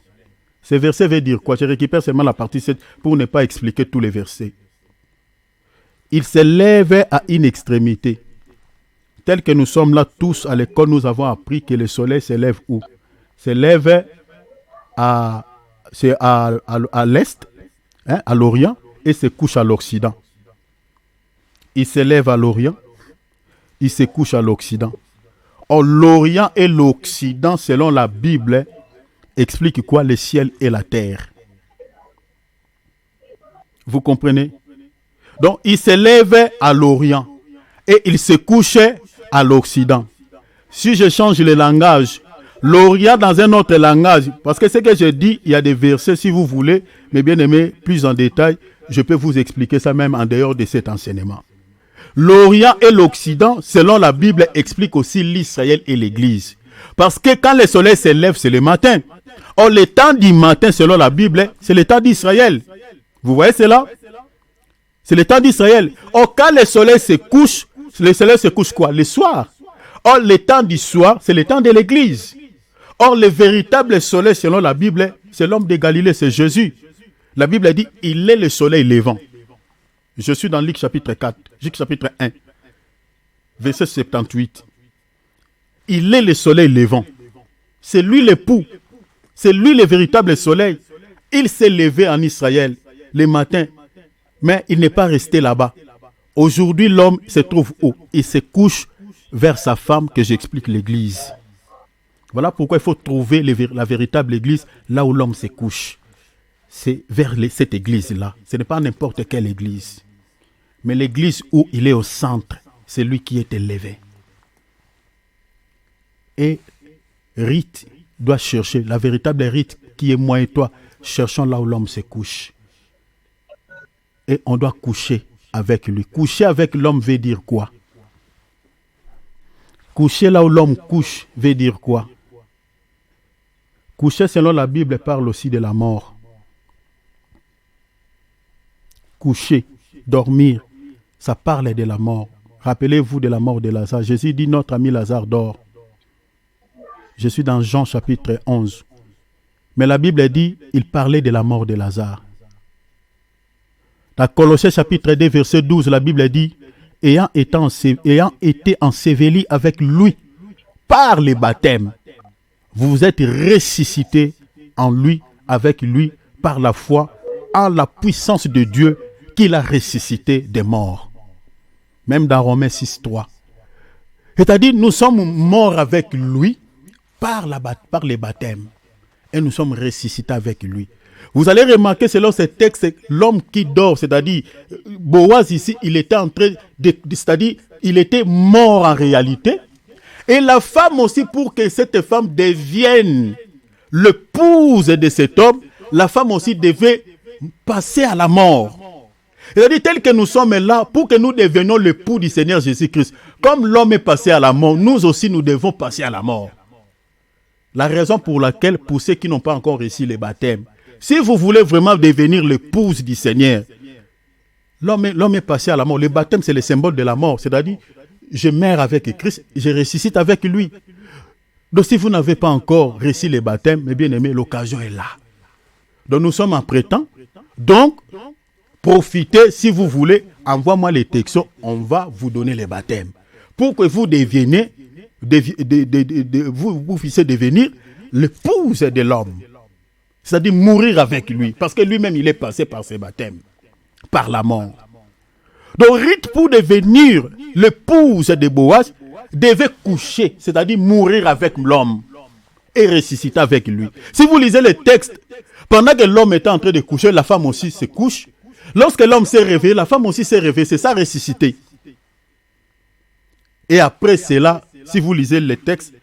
Ce verset veut dire quoi? Je récupère seulement la partie 7 pour ne pas expliquer tous les versets. Il s'élève à une extrémité. Tel que nous sommes là tous à l'école, nous avons appris que le soleil s'élève où? S'élève à l'est, à l'orient, et se couche à l'occident. Il s'élève à l'orient, il se couche à l'occident. Or, l'orient et l'occident, selon la Bible, expliquent quoi? Le ciel et la terre. Vous comprenez? Donc, il s'élève à l'orient et il se couche à l'occident. Si je change le langage, l'orient dans un autre langage, parce que ce que je dis, il y a des versets si vous voulez, mais bien aimé, plus en détail, je peux vous expliquer ça même en dehors de cet enseignement. L'Orient et l'Occident, selon la Bible, expliquent aussi l'Israël et l'Église. Parce que quand le soleil se lève, c'est le matin. Or, le temps du matin, selon la Bible, c'est le temps d'Israël. Vous voyez cela? C'est le temps d'Israël. Or, quand le soleil se couche quoi? Le soir. Or, le temps du soir, c'est le temps de l'Église. Or, le véritable soleil, selon la Bible, c'est l'homme de Galilée, c'est Jésus. La Bible dit, il est le soleil levant. Je suis dans Luc chapitre 4, Luc chapitre 1, verset 78. Il est le soleil levant. C'est lui l'époux. C'est lui le véritable soleil. Il s'est levé en Israël le matin, mais il n'est pas resté là-bas. Aujourd'hui, l'homme se trouve où? Il se couche vers sa femme que j'explique l'église. Voilà pourquoi il faut trouver la véritable église là où l'homme se couche. C'est vers cette église-là. Ce n'est pas n'importe quelle église. Mais l'église où il est au centre, c'est lui qui est élevé. Et Rite doit chercher, la véritable Rite qui est moi et toi, cherchons là où l'homme se couche. Et on doit coucher avec lui. Coucher avec l'homme veut dire quoi? Coucher là où l'homme couche veut dire quoi? Coucher selon la Bible parle aussi de la mort. Coucher, dormir, ça parle de la mort. Rappelez-vous de la mort de Lazare. Jésus dit notre ami Lazare dort. Je suis dans Jean chapitre 11. Mais la Bible dit, il parlait de la mort de Lazare. Dans Colossiens chapitre 2, verset 12, la Bible dit, ayant été ensevelis avec lui par les baptêmes, vous vous êtes ressuscités en lui, avec lui, par la foi, en la puissance de Dieu qui l'a ressuscité des morts. Même dans Romains 6, 3. C'est-à-dire, nous sommes morts avec lui par les baptêmes. Et nous sommes ressuscités avec lui. Vous allez remarquer selon ce texte, l'homme qui dort, c'est-à-dire, Boaz ici, il était en train c'est-à-dire, il était mort en réalité. Et la femme aussi, pour que cette femme devienne l'épouse de cet homme, la femme aussi devait passer à la mort. C'est-à-dire, tel que nous sommes là, pour que nous devenions l'époux du Seigneur Jésus-Christ, comme l'homme est passé à la mort, nous aussi, nous devons passer à la mort. La raison pour laquelle, pour ceux qui n'ont pas encore reçu les baptêmes, si vous voulez vraiment devenir l'épouse du Seigneur, l'homme est passé à la mort. Le baptême, c'est le symbole de la mort. C'est-à-dire, je meurs avec Christ, je ressuscite avec lui. Donc, si vous n'avez pas encore reçu les baptêmes, mes bien-aimés, l'occasion est là. Donc, nous sommes en prêtant. Donc, profitez, si vous voulez, envoie-moi les textos, on va vous donner les baptêmes. Pour que vous deveniez, vous puissiez devenir l'épouse de l'homme. C'est-à-dire mourir avec lui. Parce que lui-même, il est passé par ses baptêmes. Par la mort. Donc, Ruth, pour devenir l'épouse de Boaz, devait coucher. C'est-à-dire mourir avec l'homme. Et ressusciter avec lui. Si vous lisez le texte, pendant que l'homme était en train de coucher, la femme aussi se couche. Lorsque l'homme s'est réveillé, la femme aussi s'est réveillée. C'est ça, ressuscité. Et après cela, si vous lisez le texte,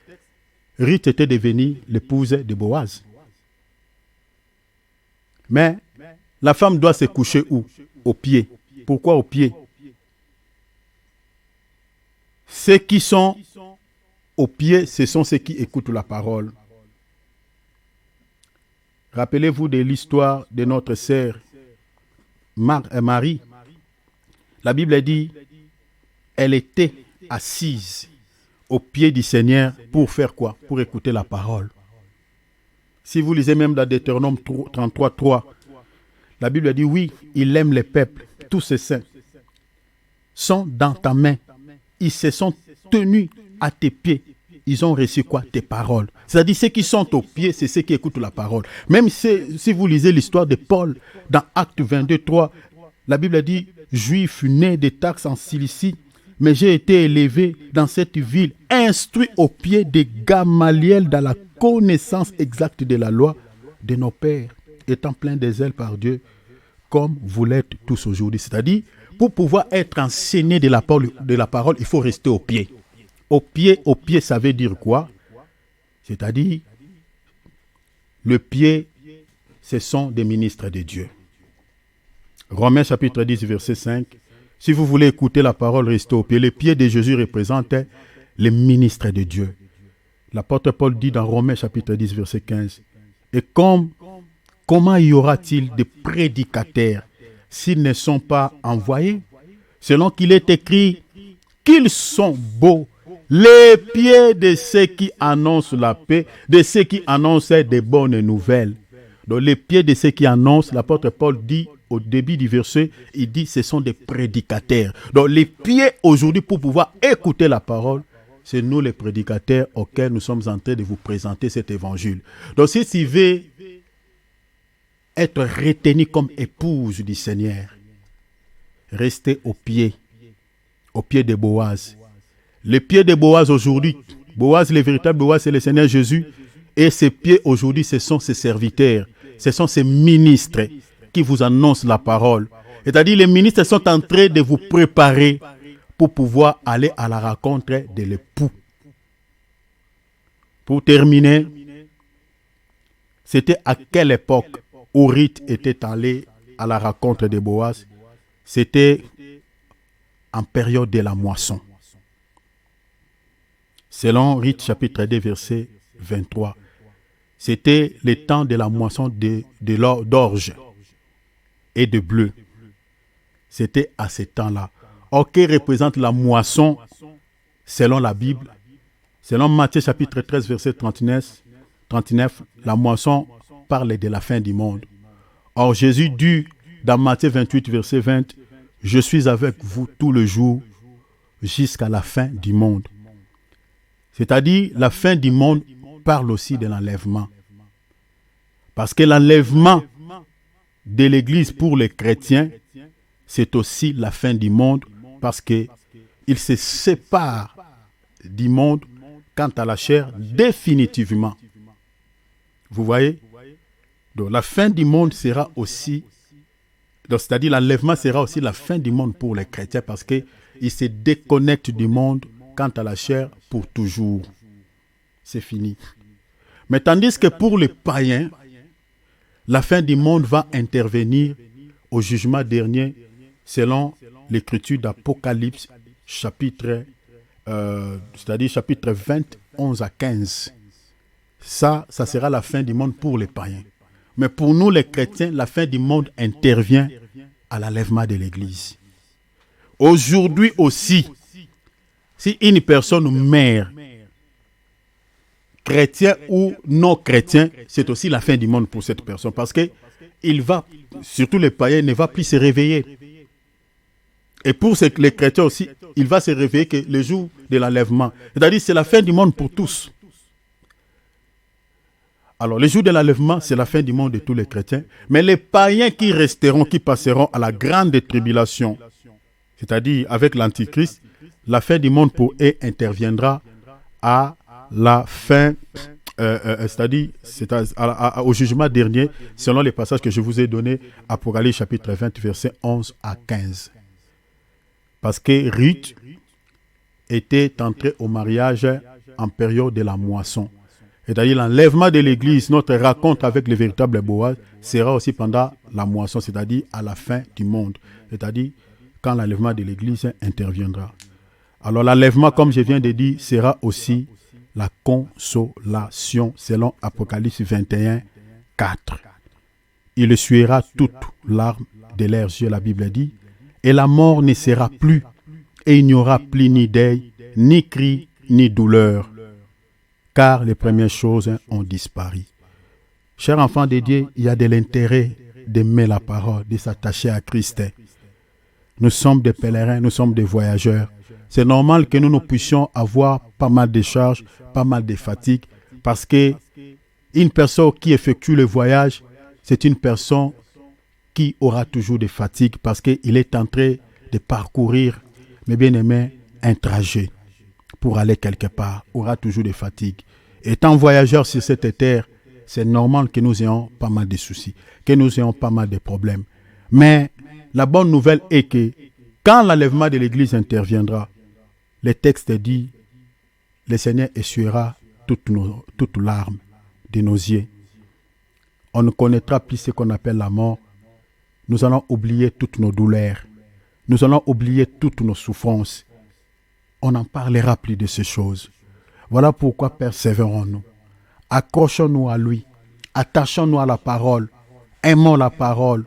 Ruth était devenue l'épouse de Boaz. Mais la femme doit se coucher où? Au pied. Pourquoi au pied? Ceux qui sont au pied, ce sont ceux qui écoutent la parole. Rappelez-vous de l'histoire de notre sœur Marie. La Bible dit, elle était assise au pied du Seigneur pour faire quoi? Pour écouter la parole. Si vous lisez même dans Deutéronome 33, 3, la Bible dit, oui, il aime les peuples, tous ces saints sont dans ta main. Ils se sont tenus à tes pieds. Ils ont reçu quoi? Tes paroles. C'est-à-dire, ceux qui sont aux pieds, c'est ceux qui écoutent la parole. Même si vous lisez l'histoire de Paul, dans Actes 22, 3, la Bible dit, juif né de Tarse en Cilicie, mais j'ai été élevé dans cette ville, instruit au pied de Gamaliel dans la connaissance exacte de la loi de nos pères, étant plein de zèle par Dieu, comme vous l'êtes tous aujourd'hui. C'est-à-dire, pour pouvoir être enseigné de la parole, il faut rester au pied. Au pied, ça veut dire quoi? C'est-à-dire, le pied, ce sont des ministres de Dieu. Romains chapitre 10, verset 5. Si vous voulez écouter la parole, restez au pied. Les pieds de Jésus représentent les ministres de Dieu. L'apôtre Paul dit dans Romains chapitre 10, verset 15. Et comment y aura-t-il de prédicateurs s'ils ne sont pas envoyés? Selon qu'il est écrit qu'ils sont beaux, les pieds de ceux qui annoncent la paix, de ceux qui annoncent des bonnes nouvelles. Donc les pieds de ceux qui annoncent, l'apôtre Paul dit au début du verset, il dit ce sont des prédicateurs. Donc les pieds aujourd'hui pour pouvoir écouter la parole, c'est nous les prédicateurs auxquels nous sommes en train de vous présenter cet évangile. Donc si tu veux être retenu comme épouse du Seigneur, restez au pied de Boaz. Les pieds de Boaz aujourd'hui, Boaz, le véritable Boaz, c'est le Seigneur Jésus. Et ses pieds aujourd'hui, ce sont ses serviteurs, ce sont ses ministres qui vous annoncent la parole. C'est-à-dire, les ministres sont en train de vous préparer pour pouvoir aller à la rencontre de l'époux. Pour terminer, c'était à quelle époque où Ruth était allée à la rencontre de Boaz? C'était en période de la moisson. Selon Ruth chapitre 2, verset 23. C'était le temps de la moisson d'orge et de bleu. C'était à ce temps-là. Or, que représente la moisson selon la Bible? Selon Matthieu chapitre 13, verset 39, la moisson parle de la fin du monde. Or, Jésus dut dans Matthieu 28, verset 20, « Je suis avec vous tout le jour jusqu'à la fin du monde. » C'est-à-dire, la fin du monde parle aussi de l'enlèvement. Parce que l'enlèvement de l'Église pour les chrétiens, c'est aussi la fin du monde parce qu'ils se séparent du monde quant à la chair définitivement. Vous voyez? Donc la fin du monde sera aussi, c'est-à-dire l'enlèvement sera aussi la fin du monde pour les chrétiens parce qu'ils se déconnectent du monde quant à la chair pour toujours. C'est fini. Mais tandis que pour les païens, la fin du monde va intervenir au jugement dernier selon l'écriture d'Apocalypse, c'est-à-dire chapitre 20, 11 à 15. Ça sera la fin du monde pour les païens. Mais pour nous les chrétiens, la fin du monde intervient à l'enlèvement de l'Église. Aujourd'hui aussi, si une personne meurt, chrétien ou non chrétien, c'est aussi la fin du monde pour cette personne. Parce que il va, surtout les païens, ne va plus se réveiller. Et pour les chrétiens aussi, il va se réveiller que le jour de l'enlèvement. C'est-à-dire c'est la fin du monde pour tous. Alors, le jour de l'enlèvement, c'est la fin du monde de tous les chrétiens. Mais les païens qui resteront, qui passeront à la grande tribulation, c'est-à-dire avec l'Antichrist, la fin du monde pour eux interviendra à la fin, c'est-à-dire au jugement dernier, selon les passages que je vous ai donnés, Apocalypse chapitre 20, versets 11 à 15. Parce que Ruth était entrée au mariage en période de la moisson. C'est-à-dire l'enlèvement de l'Église, notre rencontre avec le véritable Boaz, sera aussi pendant la moisson, c'est-à-dire à la fin du monde. C'est-à-dire quand l'enlèvement de l'Église interviendra. Alors l'enlèvement, comme je viens de dire, sera aussi la consolation, selon Apocalypse 21, 4. Il essuiera toute larme de leurs yeux, la Bible dit, et la mort ne sera plus, et il n'y aura plus ni deuil, ni cri, ni douleur, car les premières choses ont disparu. Chers enfants de Dieu, il y a de l'intérêt d'aimer la parole, de s'attacher à Christ. Nous sommes des pèlerins, nous sommes des voyageurs. C'est normal que nous puissions avoir pas mal de charges, pas mal de fatigues, parce que une personne qui effectue le voyage, c'est une personne qui aura toujours des fatigues, parce qu'il est en train de parcourir, mes bien-aimés, un trajet pour aller quelque part, aura toujours des fatigues. Étant voyageurs sur cette terre, c'est normal que nous ayons pas mal de soucis, que nous ayons pas mal de problèmes. Mais la bonne nouvelle est que quand l'enlèvement de l'Église interviendra, le texte dit, le Seigneur essuiera toutes larmes de nos yeux. On ne connaîtra plus ce qu'on appelle la mort. Nous allons oublier toutes nos douleurs. Nous allons oublier toutes nos souffrances. On n'en parlera plus de ces choses. Voilà pourquoi persévérons-nous. Accrochons-nous à lui. Attachons-nous à la parole. Aimons la parole.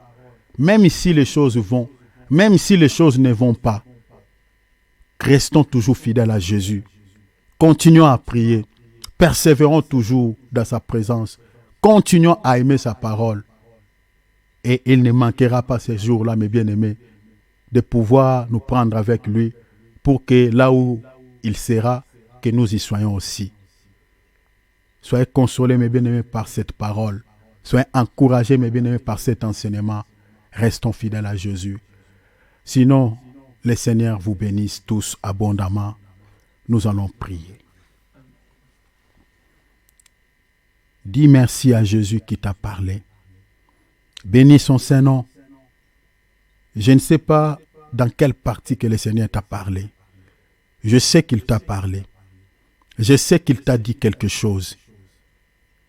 Même si les choses vont, même si les choses ne vont pas, restons toujours fidèles à Jésus. Continuons à prier. Persévérons toujours dans sa présence. Continuons à aimer sa parole. Et il ne manquera pas ces jours-là, mes bien-aimés, de pouvoir nous prendre avec lui pour que là où il sera, que nous y soyons aussi. Soyez consolés, mes bien-aimés, par cette parole. Soyez encouragés, mes bien-aimés, par cet enseignement. Restons fidèles à Jésus. Sinon, le Seigneur vous bénisse tous abondamment. Nous allons prier. Dis merci à Jésus qui t'a parlé. Bénis son Saint-Nom. Je ne sais pas dans quelle partie que le Seigneur t'a parlé. Je sais qu'il t'a parlé. Je sais qu'il t'a dit quelque chose.